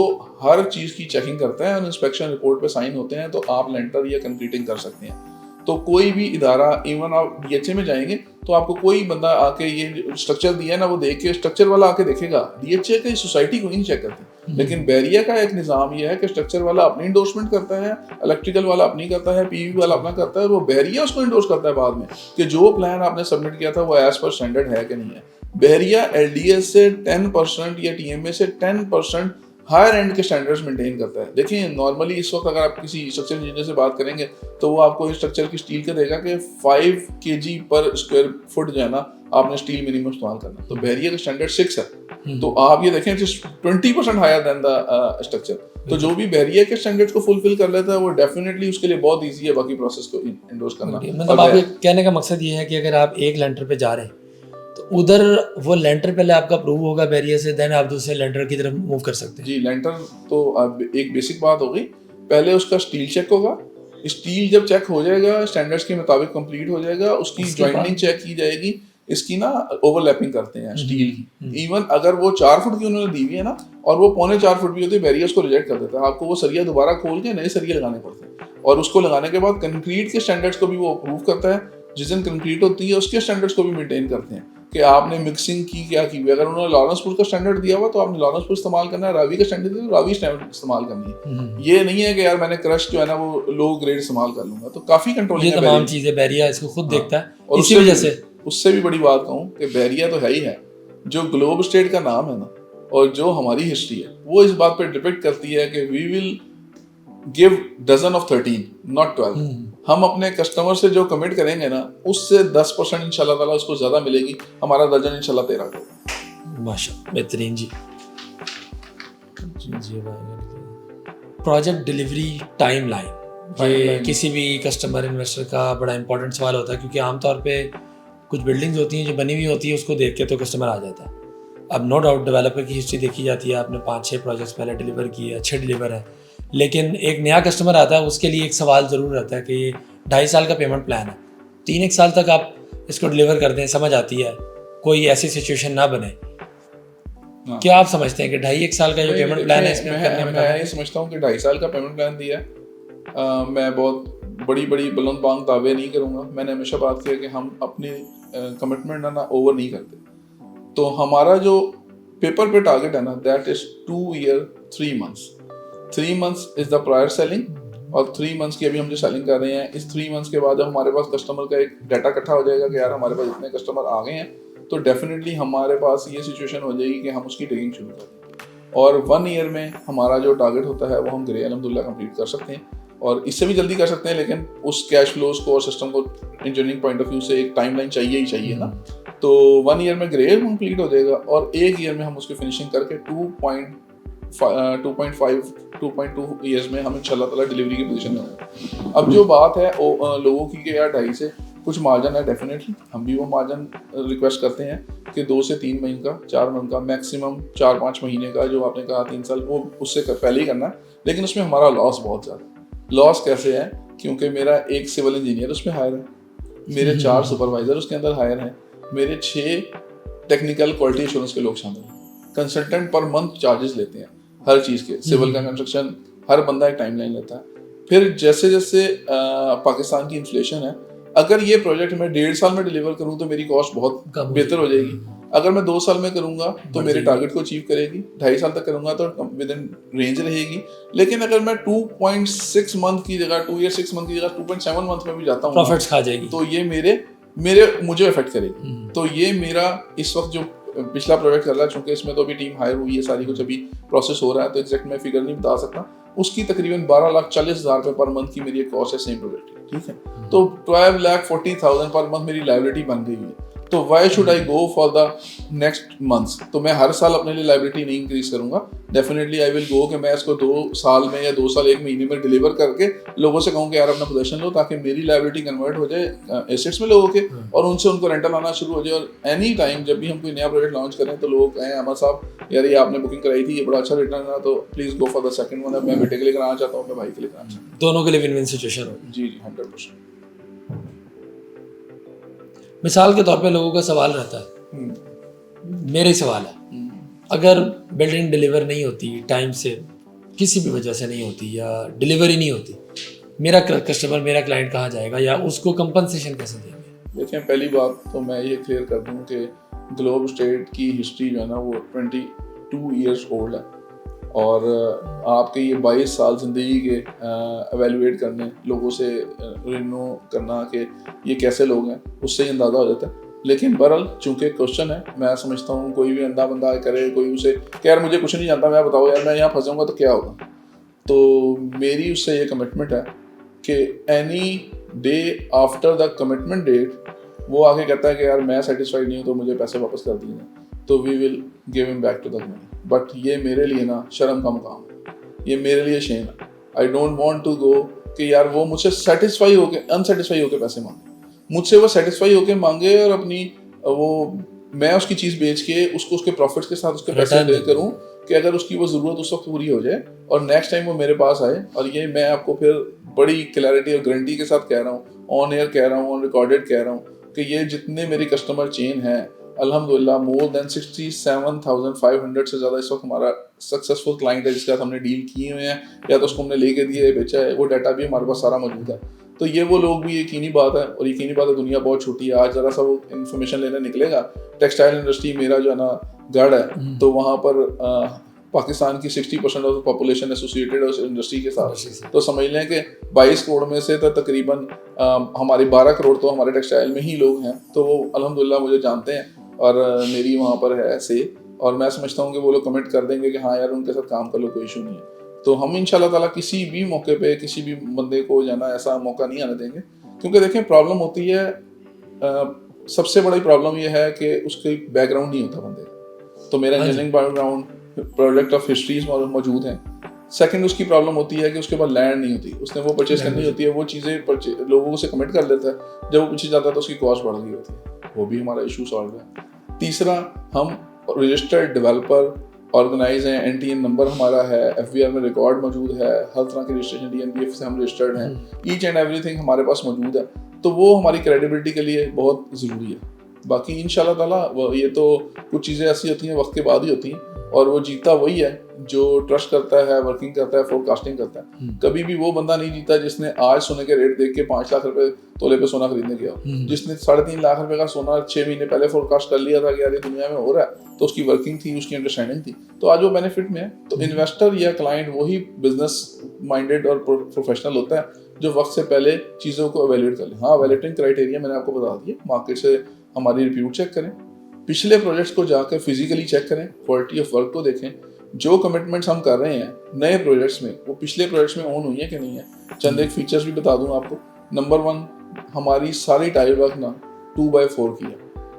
हर चीज़ की चेकिंग करता है और इंस्पेक्शन रिपोर्ट पे साइन होते हैं, तो आप लेंटर या कंक्रीटिंग कर सकते हैं। तो कोई भी इदारा, इवन आप DHA में जाएंगे तो आपको कोई बंदा आके ये स्ट्रक्चर दिया है ना, वो देख के स्ट्रक्चर वाला आके देखेगा, DHA की सोसाइटी को नहीं चेक करती। लेकिन बैरिया का एक निज़ाम ये है कि स्ट्रक्चर वाला अपनी इंडोर्समेंट करता है, इलेक्ट्रिकल वाला अपनी करता है, PV वाला अपना करता है, वो बैरिया उसको इंडोर्स करता है बाद में कि जो प्लान आपने सबमिट किया था वो एज पर स्टैंडर्ड है कि नहीं है। बैरिया LDS से 10% या TMA से 10% हायर एंड के स्टैंडर्ड्स मेंटेन करता है। देखिए, नॉर्मली इस वक्त अगर आप किसी स्ट्रक्चर इंजीनियर से बात करेंगे तो वो आपको इस स्ट्रक्चर की स्टील का देगा कि 5 kg पर स्क्वायर फुट जो है ना आपने स्टील मिनिमम इस्तेमाल करना। तो बैरिया का स्टैंडर्ड 6 है, तो आप ये देखें 20% हायर देन द स्ट्रक्चर। तो जो भी बैरिया के स्टैंडर्ड्स को फुलफिल कर लेता है वो डेफिनेटली उसके लिए बहुत ईजी है बाकी प्रोसेस को इंडोर्स करना। मतलब आपके कहने का मकसद ये है कि अगर आप एक लेंटर पे जा रहे हैं तो उधर वो लेंटर पहले आपका अप्रूव होगा बैरियर से, देन आप दूसरे लेंटर की तरफ मूव कर सकते हैं। जी, लेंटर तो अब एक बेसिक बात हो गई। पहले उसका स्टील चेक होगा, स्टील जब चेक हो जाएगा स्टैंडर्ड्स के मुताबिक कंप्लीट हो जाएगा, उसकी जॉइंटिंग चेक की जाएगी। इसकी ना ओवरलैपिंग करते हैं स्टील की, इवन अगर वो 4 फुट की उन्होंने दी हुई है ना और वो 4.25 फुट भी होती है, बैरियर्स को रिजेक्ट कर देता है। आपको वो सरिया दोबारा खोल के नए सरिये लगाने पड़ते हैं, और उसको लगाने के बाद कंक्रीट के स्टैंडर्ड्स को भी वो अप्रूव करता है। जिस दिन कंक्रीट होती है उसके स्टैंडर्ड्स को भी मेंटेन करते हैं कि आपने मिक्सिंग की क्या की हुई। अगर उन्होंने लॉरेंसपुर का स्टैंडर्ड दिया हुआ तो आपने लॉरेंसपुर इस्तेमाल करना है, रावी का स्टैंडर्ड दिया तो रावी स्टैंडर्ड इस्तेमाल करनी है। ये नहीं है कि यार मैंने क्रश जो है ना वो लो ग्रेड इस्तेमाल कर लूंगा। तो काफी कंट्रोलिंग ये तमाम चीजें बैरिया इसको खुद देखता है, और इसी वजह से उससे भी बड़ी बात कहूँ कि बैरिया तो है ही है, जो ग्लोब स्टेट का नाम है ना और जो हमारी हिस्ट्री है वो इस बात पे डिपेंड करती है कि we will give dozen of 13 not 12। हम अपने कस्टमर से जो कमिट करेंगे ना उससे 10% इंशाल्लाह ताला उसको ज्यादा मिलेगी। हमारा दर्जन इंशाल्लाह 13 होगा। माशाल्लाह, बेहतरीन जी। प्रोजेक्ट डिलीवरी टाइमलाइन, ये किसी भी कस्टमर इन्वेस्टर का बड़ा इंपॉर्टेंट सवाल होता है, क्योंकि आमतौर पे कुछ बिल्डिंग्स होती हैं जो बनी हुई होती है, उसको देख के तो कस्टमर आ जाता है। अब नो डाउट डेवलपर की हिस्ट्री देखी जाती है, आपने 5-6 प्रोजेक्ट्स पहले डिलीवर किए, अच्छे डिलीवर है, लेकिन एक नया कस्टमर आता है उसके लिए एक सवाल ज़रूर रहता है कि 2.5 साल का पेमेंट प्लान है, 3-1 साल तक आप इसको डिलीवर कर दें, समझ आती है, कोई ऐसी सिचुएशन ना बने। क्या आप समझते हैं कि 2.5-1 साल का जो पेमेंट प्लान है इसमें करने में? मैं ये समझता हूँ कि 2.5 साल का पेमेंट प्लान दिया है। मैं बहुत बड़ी बुलंद बांग दावे नहीं करूँगा। मैंने हमेशा बात की है कि हम अपनी कमिटमेंट ना ओवर नहीं करते। तो हमारा जो पेपर पे टारगेट है ना that is 2 year 3 months। 3 months is the prior selling और 3 months की अभी हम जो सेलिंग कर रहे हैं, इस 3 months के बाद जब हमारे पास कस्टमर का एक डाटा इकट्ठा हो जाएगा कि यार हमारे पास इतने कस्टमर आ गए हैं, तो डेफिनेटली हमारे पास ये सिचुएशन हो जाएगी कि हम उसकी टेकिंग शुरू कर दें। और 1 year में हमारा जो टारगेट होता है वो हम ग्रे अलहमदुलिल्लाह कंप्लीट कर सकते हैं, और इससे भी जल्दी कर सकते हैं, लेकिन उस कैश फ्लोज को और सिस्टम को इंजीनियरिंग पॉइंट ऑफ व्यू से एक टाइमलाइन चाहिए ही चाहिए ना। तो 1 year में ग्रे कंप्लीट हो जाएगा और 1 year में हम उसकी फिनिशिंग करके 2.2 years में हम इंशाल्लाह ताला डिलीवरी की पोजीशन में होंगे। अब जो बात है लोगों की कि यार 2.5 से कुछ मार्जिन है, डेफिनेटली हम भी वो मार्जिन रिक्वेस्ट करते हैं कि 2 से 3 महीने का, 4 मंथ का, मैक्सिमम 4-5 महीने का, जो आपने कहा 3 साल, वो उससे पहले ही करना है। लेकिन उसमें हमारा लॉस बहुत ज़्यादा है। लॉस कैसे है? क्योंकि मेरा एक सिविल इंजीनियर उसमें हायर है, मेरे 4 सुपरवाइजर उसके अंदर हायर हैं, मेरे 6 टेक्निकल क्वालिटी एश्योरेंस के लोग शामिल हैं। कंसल्टेंट पर मंथ चार्जेस लेते हैं हर चीज़ के, सिविल का कंस्ट्रक्शन, हर बंदा एक टाइमलाइन लेता है। फिर जैसे जैसे पाकिस्तान की इन्फ्लेशन है, अगर ये प्रोजेक्ट मैं 1.5 साल में डिलीवर करूँ तो मेरी कॉस्ट बहुत बेहतर हो जाएगी। अगर मैं 2 साल में करूंगा तो मेरे टारगेट को अचीव करेगी, 2.5 साल तक करूंगा तो विद इन रेंज रहेगी। लेकिन अगर मैं 2.6 मंथ की जगह 2 year 6 month की जगह 2.7 मंथ में भी जाता हूँ, प्रॉफिट्स खा जाएगी, तो ये मुझे इफेक्ट करेगी। तो ये मेरा इस वक्त जो पिछला प्रोजेक्ट कर रहा है, चूंकि इसमें तो अभी टीम हायर हुई है, सारी कुछ अभी प्रोसेस हो रहा है, तो एग्जैक्ट मैं फिगर नहीं बता सकता। उसकी तकरीबन 12,40,000 रुपये पर मंथ की मेरी एक कॉस्ट है सेम प्रोजेक्ट की, ठीक है। तो 12,40,000 पर मंथ मेरी लायबिलिटी बन गई है। तो why should I go for the next months? तो मैं हर साल अपने लिए लायबिलिटी नहीं इंक्रीज करूंगा। डेफिनेटली आई विल गो कि मैं इसको 2 साल में या 2 साल 1 महीने में डिलीवर करके लोगों से कहूँ कि यार अपना पोजीशन लो, ताकि मेरी लायबिलिटी कन्वर्ट हो जाए एसेट्स में लोगों के, और उनसे उनको रेंटल आना शुरू हो जाए। और एनी टाइम जब भी हम कोई नया प्रोजेक्ट लॉन्च करें तो लोग कहें अमर साहब यार ये आपने बुकिंग कराई थी, ये बड़ा अच्छा रिटर्न है, तो please go for the second one. मैं बेटे के लिए कराना चाहता हूँ, अपने भाई के लिए कराना चाहता हूँ, दोनों के लिए विन विन सिचुएशन हो। जी 100%। मिसाल के तौर पे लोगों का सवाल रहता है, मेरे सवाल है, अगर बिल्डिंग डिलीवर नहीं होती टाइम से, किसी भी वजह से नहीं होती या डिलीवरी नहीं होती, मेरा कस्टमर, मेरा क्लाइंट कहाँ जाएगा या उसको कंपनसेशन कैसे देंगे? देखिए, पहली बात तो मैं ये क्लियर कर दूँ कि ग्लोब स्टेट की हिस्ट्री जो है ना वो 22 years ओल्ड है, और आपके ये 22 साल ज़िंदगी के एवेलुएट करने, लोगों से रिनो करना कि ये कैसे लोग हैं, उससे ही अंदाज़ा हो जाता है। लेकिन बहरहाल चूँकि क्वेश्चन है, मैं समझता हूँ कोई भी अंधा बंदा करे, कोई उसे कि यार मुझे कुछ नहीं जानता, मैं बताओ यार मैं यहाँ फंस जाऊँगा तो क्या होगा। तो मेरी उससे ये कमिटमेंट है कि any day after the commitment date वो आगे कहता है कि यार मैं सेटिस्फाइड नहीं हूँ तो मुझे पैसे वापस कर दीजिए, तो we will give him back to the money. But ये मेरे लिए ना शर्म का मुकाम है, ये मेरे लिए शेम है। I don't want to go कि यार वो मुझसे अनसेटिस्फाई होके पैसे मांगे, मुझसे वो सेटिस्फाई होके मांगे और अपनी वो मैं उसकी चीज़ बेच के उसको उसके प्रॉफिट्स के साथ उसके पैसे पे करूँ कि अगर उसकी वो ज़रूरत उस वक्त पूरी हो जाए और नेक्स्ट टाइम वो मेरे पास आए। और ये मैं आपको फिर बड़ी क्लैरिटी और गारंटी के साथ कह रहा हूँ, ऑन एयर कह रहा हूँ, ऑन रिकॉर्डेड कह रहा हूँ कि ये जितने मेरी कस्टमर चेन हैं अल्हम्दुलिल्लाह मोर देन 67,500 से ज़्यादा इस वक्त हमारा सक्सेसफुल क्लाइंट है जिसके साथ हमने डील किए हुए हैं या तो उसको हमने लेके दिए है, बेचा है। वो डाटा भी हमारे पास सारा मौजूद है। तो ये वो लोग भी यकीनी बात है, और यकीनी बात है दुनिया बहुत छोटी है। आज ज़रा सा वो इन्फॉर्मेशन लेने निकलेगा, टेक्सटाइल इंडस्ट्री मेरा जो है ना गढ़ है, तो वहाँ पर पाकिस्तान की 60% ऑफ द पॉपुलेशन एसोसिएटेड है उस इंडस्ट्री के साथ। तो समझ लें कि 22 करोड़ में से तो तकरीबन हमारे 12 करोड़ तो हमारे टेक्सटाइल में ही लोग हैं। तो वो अल्हम्दुलिल्लाह मुझे जानते हैं और मेरी वहाँ पर है से, और मैं समझता हूँ कि वो लोग कमेंट कर देंगे कि हाँ यार उनके साथ काम कर लो, कोई इशू नहीं है। तो हम इंशाल्लाह ताला किसी भी मौके पे किसी भी बंदे को जाना ऐसा मौका नहीं आने देंगे, क्योंकि देखें प्रॉब्लम होती है, सबसे बड़ी प्रॉब्लम ये है कि उसके बैकग्राउंड नहीं होता बंदे का। तो मेरा engineering background, project of histories मौजूद हैं। सेकंड उसकी प्रॉब्लम होती है कि उसके पास लैंड नहीं होती, उसने वो परचेज करनी होती है, वो चीज़ें लोगों से कमिट कर लेता है, जब वो पीछे जाता है तो उसकी कॉस्ट बढ़ गई होती है। वो भी हमारा इशू सॉल्व है। तीसरा, हम रजिस्टर्ड डेवलपर ऑर्गेनाइज हैं, NTN नंबर हमारा है, FBR में रिकॉर्ड मौजूद है, हर तरह की रजिस्ट्रेशन DNBF से हम रजिस्टर्ड हैं, ईच एंड एवरीथिंग हमारे पास मौजूद है। तो वो हमारी क्रेडिबिलिटी के लिए बहुत ज़रूरी है। बाकी इंशाल्लाह ताला ये तो कुछ चीज़ें ऐसी होती हैं वक्त के बाद ही होती हैं, और वो जीता वही है जो ट्रस्ट करता है, वर्किंग करता है, फोरकास्टिंग करता है। कभी भी वो बंदा नहीं जीता जिसने आज सोने के रेट देख के 5 लाख रुपए तोले पे सोना खरीदने गया, जिसने 3.5 लाख रुपए का सोना 6 महीने पहले फोरकास्ट कर लिया था कि यार ये दुनिया में हो रहा है, तो उसकी वर्किंग थी, उसकी अंडरस्टैंडिंग थी, तो आज वो बेनिफिट में है। तो इन्वेस्टर या क्लाइंट वही बिजनेस माइंडेड और प्रोफेशनल होता है जो वक्त से पहले चीज़ों को एवेल्यूएट कर ले। हाँ, एवेल्यूएटिंग क्राइटेरिया मैंने आपको बता दिया, मार्केट से हमारी रिप्यूट चेक करें, पिछले प्रोजेक्ट्स को जाकर फिजिकली चेक करें, क्वालिटी ऑफ वर्क को देखें, जो कमिटमेंट्स हम कर रहे हैं नए प्रोजेक्ट्स में वो पिछले प्रोजेक्ट्स में ऑन हुई है कि नहीं है। चंद एक फीचर्स भी बता दूं आपको। नंबर 1, हमारी सारी टाइल वर्क ना 2x4 की है,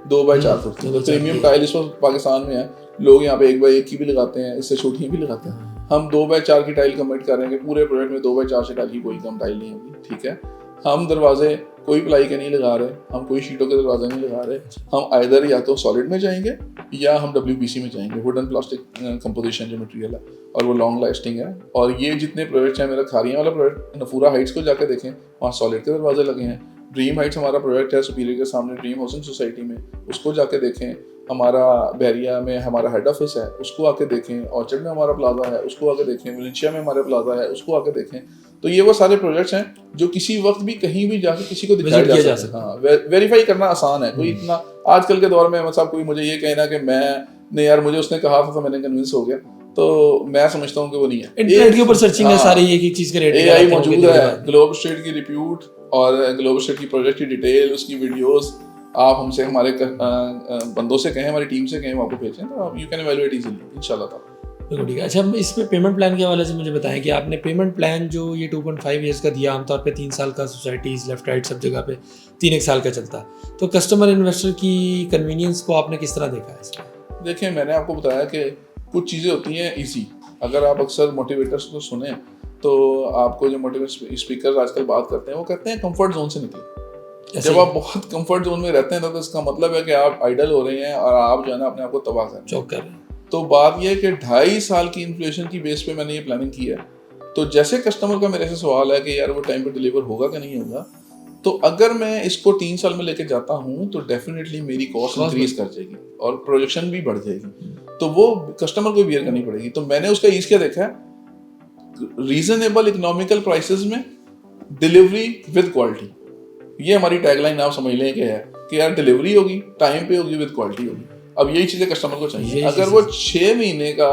2x4 फुट की। तो प्रीमियम टाइल इस वक्त पाकिस्तान में है, लोग यहाँ पे 1x1 की भी लगाते हैं, इससे छोटी भी लगाते हैं। हम 2x4 की टाइल कमिट कर रहे हैं कि पूरे प्रोजेक्ट में 2x4 से टाइल की कोई कम टाइल नहीं होगी, ठीक है। हम दरवाजे कोई प्लाई के नहीं लगा रहे, हम कोई शीटों के दरवाजे नहीं लगा रहे, हम आइदर या तो सॉलिड में जाएंगे या हम WPC में जाएंगे, वुडन प्लास्टिक कंपोजिशन जो मटेरियल है, और वो लॉन्ग लास्टिंग है। और ये जितने प्रोजेक्ट्स हैं, मेरा खारियां वाला प्रोजेक्ट नफूरा हाइट्स को जाकर देखें, वहाँ सॉलिड के दरवाजे लगे हैं। ड्रीम हाइट्स हमारा प्रोजेक्ट है सुपीरियर के सामने ड्रीम हाउसिंग सोसाइटी में, उसको जाके देखें। हमारा बहरिया में हमारा हेड ऑफिस है, उसको आके देखें। ऑर्चर्ड में हमारा प्लाजा है, उसको आके देखें। वलेंशिया में हमारा प्लाजा है, उसको आके देखें। तो ये वो सारे प्रोजेक्ट्स हैं जो किसी वक्त भी कहीं भी जाके किसी को दिखाया जा सकता है। हाँ, वेरीफाई करना आसान है। कोई इतना आजकल के दौर में मतलब कोई मुझे ये कहना कि मैंने यार मुझे उसने कहा था तो मैंने कन्विंस हो गया, तो मैं समझता हूँ कि वो नहीं है। इंटरनेट के ऊपर सर्चिंग है सारी, एक एक चीज के रेट AI मौजूद है, ग्लोब स्ट्रीट की रिप्यूट और ग्लोब स्ट्रीट की प्रोजेक्ट की डिटेल, उसकी वीडियोस आप हमसे हमारे बंदों से कहें, हमारी टीम से कहें, वो आपको भेजें, तो आप यू कैन इवैल्यूएट इजीली इंशाल्लाह ताला। बिल्कुल ठीक है। अच्छा, हम इस पे पेमेंट प्लान के हवाले से मुझे बताएं कि आपने पेमेंट प्लान जो ये 2.5 ईयर्स का दिया, आमतौर पे 3 साल का सोसाइटीज़ लेफ्ट राइट सब जगह पे 3-1 साल का चलता है, तो कस्टमर इन्वेस्टर की कन्वीनियंस को आपने किस तरह देखा है इसमें? देखिए, मैंने आपको बताया कि कुछ चीज़ें होती हैं ईजी। अगर आप अक्सर मोटिवेटर्स को सुने तो आपको जो मोटिवेट स्पीकर आजकल बात करते हैं वो कहते हैं कंफर्ट जोन से निकले। जब आप बहुत कंफर्ट जोन में रहते हैं तो इसका मतलब है कि आप आइडल हो रहे हैं और आप जो है ना अपने आप को तबाह कर रहे हैं। तो बात यह है कि 2.5 साल की इन्फ्लेशन की बेस पे मैंने ये प्लानिंग की है। तो जैसे कस्टमर का मेरे से सवाल है कि यार वो टाइम पे डिलीवर होगा कि नहीं होगा, तो अगर मैं इसको 3 साल में लेके जाता हूँ तो डेफिनेटली मेरी कॉस्ट इंक्रीज कर जाएगी और प्रोजेक्शन भी बढ़ जाएगी, तो वो कस्टमर को बियर करनी पड़ेगी। तो मैंने उसका ईज क्या देखा है, रीजनेबल इकोनॉमिकल प्राइसेस में डिलीवरी विद क्वालिटी। ये हमारी टैगलाइन आप समझ लें कि है कि यार डिलीवरी होगी, टाइम पे होगी, विद क्वालिटी होगी। अब यही चीज़ें कस्टमर को चाहिए। अगर वो 6 महीने का,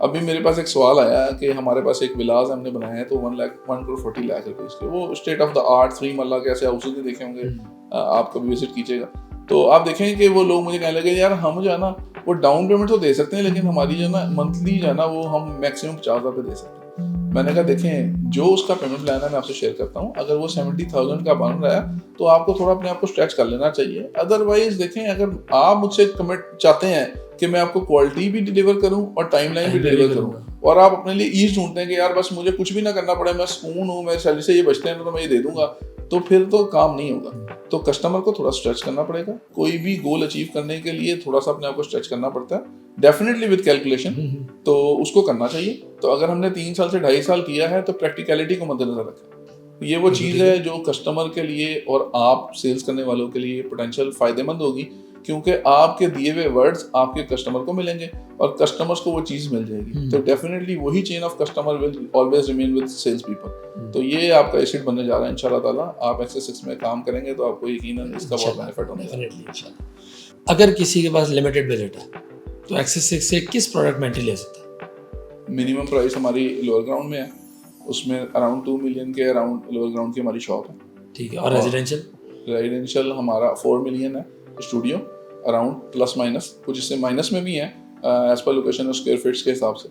अभी मेरे पास एक सवाल आया कि हमारे पास एक विलास हमने बनाया है तो 1,40 लाख रुपए इसके, वो स्टेट ऑफ द आर्ट 3 मरला के ऐसे हाउसेज भी देखे होंगे, आप कभी विजिट कीजिएगा तो आप देखेंगे कि वो लोग मुझे कहने लगे यार हम जो है ना वो डाउन पेमेंट तो दे सकते हैं, लेकिन हमारी जो है ना मंथली जो है ना वो हम मैक्सिमम 50,000 रुपये दे सकते हैं। मैंने कहा देखें, जो उसका पेमेंट प्लान है मैं आपसे शेयर करता हूँ। अगर वो 70,000 का बन रहा है तो आपको थोड़ा अपने आप को स्ट्रेच कर लेना चाहिए। अदरवाइज देखें, अगर आप मुझसे कमिट चाहते हैं कि मैं आपको क्वालिटी भी डिलीवर करूं और टाइमलाइन भी डिलीवर करूं, और आप अपने लिए ईज ढूंढते हैं कि यार बस मुझे कुछ भी ना करना पड़े, मैं सुकून हूँ, मेरे सैलरी से ये बचते हैं तो मैं ये दे दूंगा, तो फिर तो काम नहीं होगा। तो कस्टमर को थोड़ा स्ट्रेच करना पड़ेगा। कोई भी गोल अचीव करने के लिए थोड़ा सा अपने आप को स्ट्रेच करना पड़ता है, डेफिनेटली विद कैलकुलेशन, तो उसको करना चाहिए। तो अगर हमने 3 साल से 2.5 साल किया है तो प्रैक्टिकलिटी को मद्देनजर रखें। ये वो चीज़ है जो कस्टमर के लिए और आप सेल्स करने वालों के लिए पोटेंशियल फायदेमंद होगी, क्योंकि आपके दिए हुए वर्ड्स आपके कस्टमर को मिलेंगे और कस्टमर्स को वो चीज़ मिल जाएगी। तो डेफिनेटली वही chain of customer will always remain with sales people. तो ये आपका एसेट बनने जा रहा है इंशाल्लाह ताला। आप एक्सेस 6 में काम करेंगे तो आपको यकीनन इसका बहुत बेनिफिट होगा। अगर किसी के पास लिमिटेड बजट है तो एक्सेस 6 से किस प्रोडक्ट में एंट्री ले सकता है? मिनिमम प्राइस हमारी लोअर ग्राउंड में है, उसमें अराउंड 2 मिलियन के अराउंड लोअर ग्राउंड की हमारी शॉप है। ठीक है। और रेजिडेंशियल हमारा 4 मिलियन है स्टूडियो, अराउंड प्लस माइनस, कुछ इससे माइनस में भी है एज पर लोकेशन और स्क्वायर फीट्स के हिसाब से।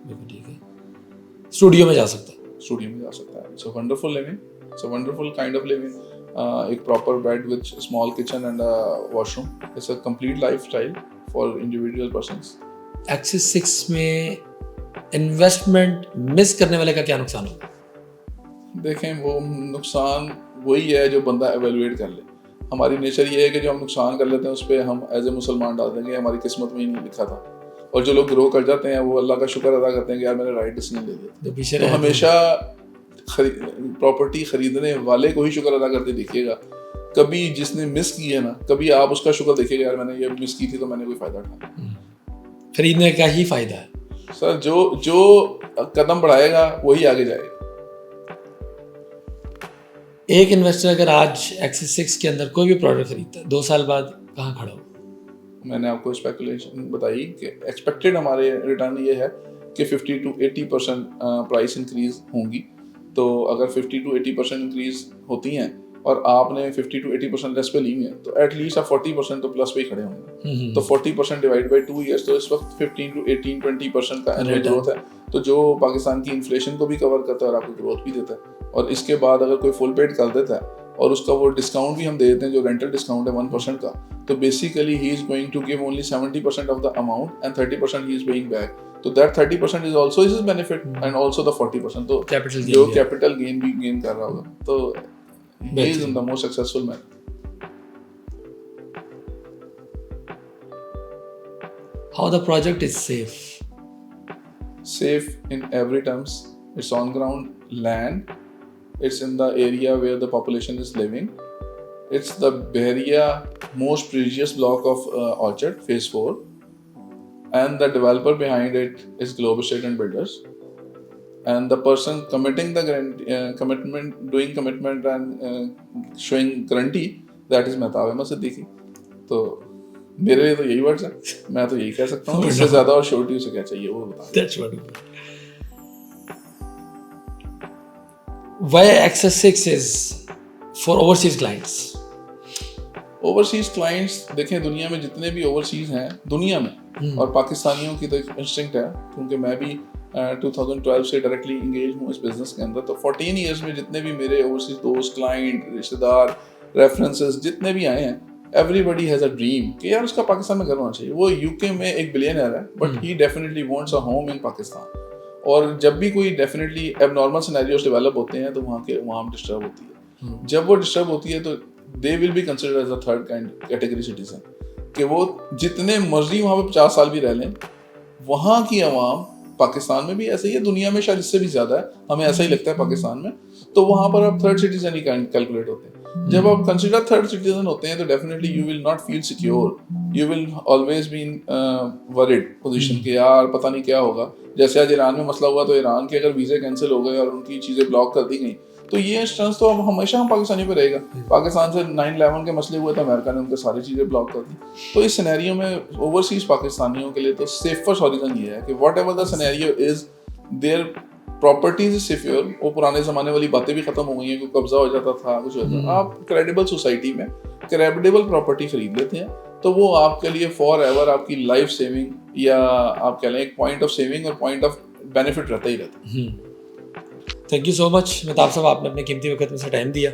बिल्कुल ठीक है। स्टूडियो में जा सकता है? स्टूडियो में जा सकता है। It's a wonderful living, it's a wonderful kind of living. एक proper bed with small kitchen and washroom, it's a complete lifestyle for individual persons. Access 6 में इन्वेस्टमेंट मिस करने वाले का क्या नुकसान होगा? देखें, वो नुकसान वही है जो बंदा एवेलुएट कर ले। हमारी नेचर ये है कि जो हम नुकसान कर लेते हैं उस पर हम एज ए मुसलमान डाल देंगे, हमारी किस्मत में ही नहीं लिखा था। और जो लोग ग्रो कर जाते हैं वो अल्लाह का शुक्र अदा करते हैं कि यार मैंने राइट डिसीजन ले लिया। तो हमेशा प्रॉपर्टी खरीदने वाले को ही शुक्र अदा करते देखिएगा। कभी जिसने मिस की है ना, कभी आप उसका शुक्र देखिएगा, यार मैंने ये मिस की थी तो मैंने कोई फायदा उठाया। खरीदने का ही फायदा है सर। जो कदम बढ़ाएगा वही आगे जाएगा। एक इन्वेस्टर अगर आज एक्सेस 6 के अंदर कोई भी प्रोडक्ट खरीदता है, 2 साल बाद कहाँ खड़ा हो? मैंने आपको स्पेकुलेशन बताई कि एक्सपेक्टेड हमारे रिटर्न ये है कि 50 to 80% प्राइस इंक्रीज होंगी। तो अगर 50 to 80% इंक्रीज होती हैं और आपने 50 to 80% लेस पे ली है तो एटलीस्ट आप 40% तो प्लस पे ही खड़े होंगे। तो 40% डिवाइड बाई 2 ईयर्स, तो इस वक्त 15 to 18-20% का एनुअल ग्रोथ है, तो जो पाकिस्तान की इन्फ्लेशन को भी कवर करता है और आपको ग्रोथ भी देता है। और इसके बाद अगर कोई फुल पेड कर देता है और उसका वो डिस्काउंट भी हम दे देते हैं जो रेंटल डिस्काउंट है 1% का, तो basically he is going to give only 70% of the amount and 30% he is paying back. तो that 30% is also his benefit and also the 40%, तो जो कैपिटल गेन भी गेन कर रहा होगा। तो he is the most successful man. How the project is safe? Safe in every terms. It's on ground land. It's in the area where the population is living. It's the Bahria most precious block of Orchard, Phase 4. And the developer behind it is Global Estate and Builders. And the person committing the commitment, doing commitment and showing guarantee, that is Mehtab Ahmed Siddiqui. तो मेरे लिए तो यही words है, मैं तो यही कह सकता हूँ। इससे ज़्यादा और श्योरिटी उसे क्या चाहिए वो बता। That's wonderful. Why Access 6 is for overseas clients? Overseas clients देखें, दुनिया में जितने भी ओवरसीज हैं दुनिया में, और पाकिस्तानियों की तो इंस्टिंक्ट है, क्योंकि मैं भी 2012 से डायरेक्टली इंगेज हूँ इस बिजनेस के अंदर। तो 14 ईयर्स में जितने भी मेरे ओवरसीज दोस्त, क्लाइंट, रिश्तेदार, रेफरेंसेस जितने भी आए हैं, एवरीबडी हैज़ अ ड्रीम कि यार उसका पाकिस्तान में घर होना चाहिए। वो यूके में एक बिलियनर है but he definitely wants a home in Pakistan. और जब भी कोई डेफिनेटली एबनॉर्मल सिनेरियोस डेवलप होते हैं तो वहाँ डिस्टर्ब होती है। जब वो डिस्टर्ब होती है तो they will be considered as a third category citizen, कि वो जितने मर्जी वहाँ पे 50 साल भी रह लें, वहाँ की आवाम पाकिस्तान में भी ऐसे ही है, दुनिया में शायद इससे भी ज़्यादा है, हमें ऐसा ही लगता है पाकिस्तान में, तो वहाँ पर आप थर्ड सिटीजन ही कैलकुलेट होते हैं। जब आप कंसिडर थर्ड सिटीजन होते हैं तो definitely you will not feel secure, you will always be in worried position कि यार पता नहीं क्या होगा। जैसे आज ईरान में मसला हुआ तो ईरान के अगर वीज़े कैंसिल हो गए और उनकी चीज़ें ब्लॉक कर दी गई, तो ये इंस्टेंस तो अब हमेशा हम पाकिस्तानी पे रहेगा। पाकिस्तान से 9/11 के मसले हुए थे, अमेरिका ने उनके सारी चीज़ें ब्लॉक कर दी। तो इस सिनेरियो में ओवरसीज पाकिस्तानियों के लिए तो सेफेस्ट हॉरिजन ये है कि what ever the scenario is, their properties is secure. वो पुराने ज़माने वाली बातें भी ख़त्म हो गई हैं, कोई कब्जा हो जाता था, कुछ होता था। आप क्रेडिबल सोसाइटी में क्रेडिबल प्रॉपर्टी खरीद लेते हैं तो वो आपके लिए फॉर एवर आपकी लाइफ सेविंग, या आप कह लें एक पॉइंट ऑफ सेविंग और पॉइंट ऑफ बेनिफिट रहता ही रहता है। Thank you so much Mehtab साहब, आपने अपने कीमती वक्त में से टाइम दिया।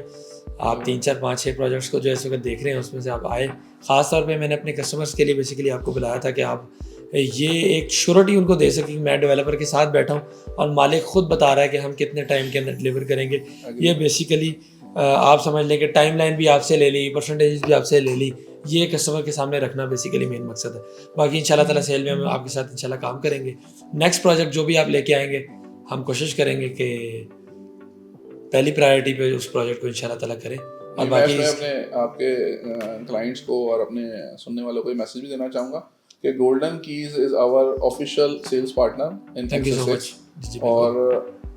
आप 3, 4, 5, 6 प्रोजेक्ट्स को जो इस वक्त देख रहे हैं उसमें से आप आए। ख़ास तौर पे मैंने अपने कस्टमर्स के लिए बेसिकली आपको बुलाया था कि आप ये एक श्योरिटी उनको दे सकें कि मैं डेवलपर के साथ बैठा हूँ और मालिक खुद बता रहा है कि हम कितने टाइम के अंदर डिलीवर करेंगे। ये बेसिकली आप समझ लें कि टाइमलाइन भी आपसे ले ली, परसेंटेज भी आपसे ले ली, ये कस्टमर के सामने रखना बेसिकली मेन मकसद है। बाकी इंशाल्लाह ताला सेल में हम आपके साथ इंशाल्लाह काम करेंगे। नेक्स्ट प्रोजेक्ट जो भी आप लेके आएंगे हम कोशिश करेंगे कि पहली प्रायोरिटी पे उस प्रोजेक्ट को इंशाल्लाह ताला करें। और बाकी मैं अपने आपके क्लाइंट्स को और अपने सुनने वालों को मैसेज भी देना चाहूँगा कि golden keys is our official sales partner in thank you so much. और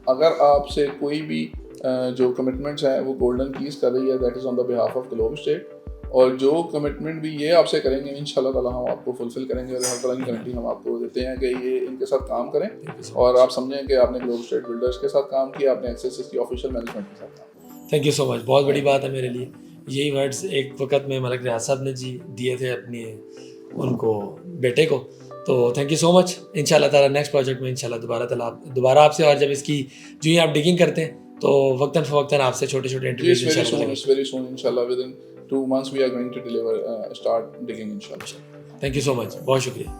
अगर आपसे कोई भी जो कमिटमेंट्स हैं वो गोल्डन कीज कर रही है, that is on the behalf of globe state, और जो कमिटमेंट भी ये आपसे करेंगे इंशाल्लाह ताला हम आपको फुलफिल करेंगे और हर तरह की गारंटी हम आपको देते हैं कि ये इनके साथ काम करें और आप समझें कि आपने ग्लोब स्टेट बिल्डर्स के साथ काम किया, आपने एक्सेस की ऑफिशियल मैनेजमेंट के साथ काम किया। थैंक यू सो मच, बहुत बड़ी बात है मेरे लिए। यही वर्ड्स एक वक्त में मलिक रियाज साहब ने जी दिए थे अपने उनको बेटे को, तो थैंक यू सो मच। इंशाल्लाह ताला नेक्स्ट प्रोजेक्ट में इंशाल्लाह दोबारा आपसे, और जब इसकी जो ही आप डिगिंग करते हैं तो वक्तन फ़वक्तन आपसे छोटे छोटे इंटरव्यूज वेरी सून इंशाल्लाह with in 2 months we are going to deliver start digging inshallah. Thank you so much, बहुत शुक्रिया।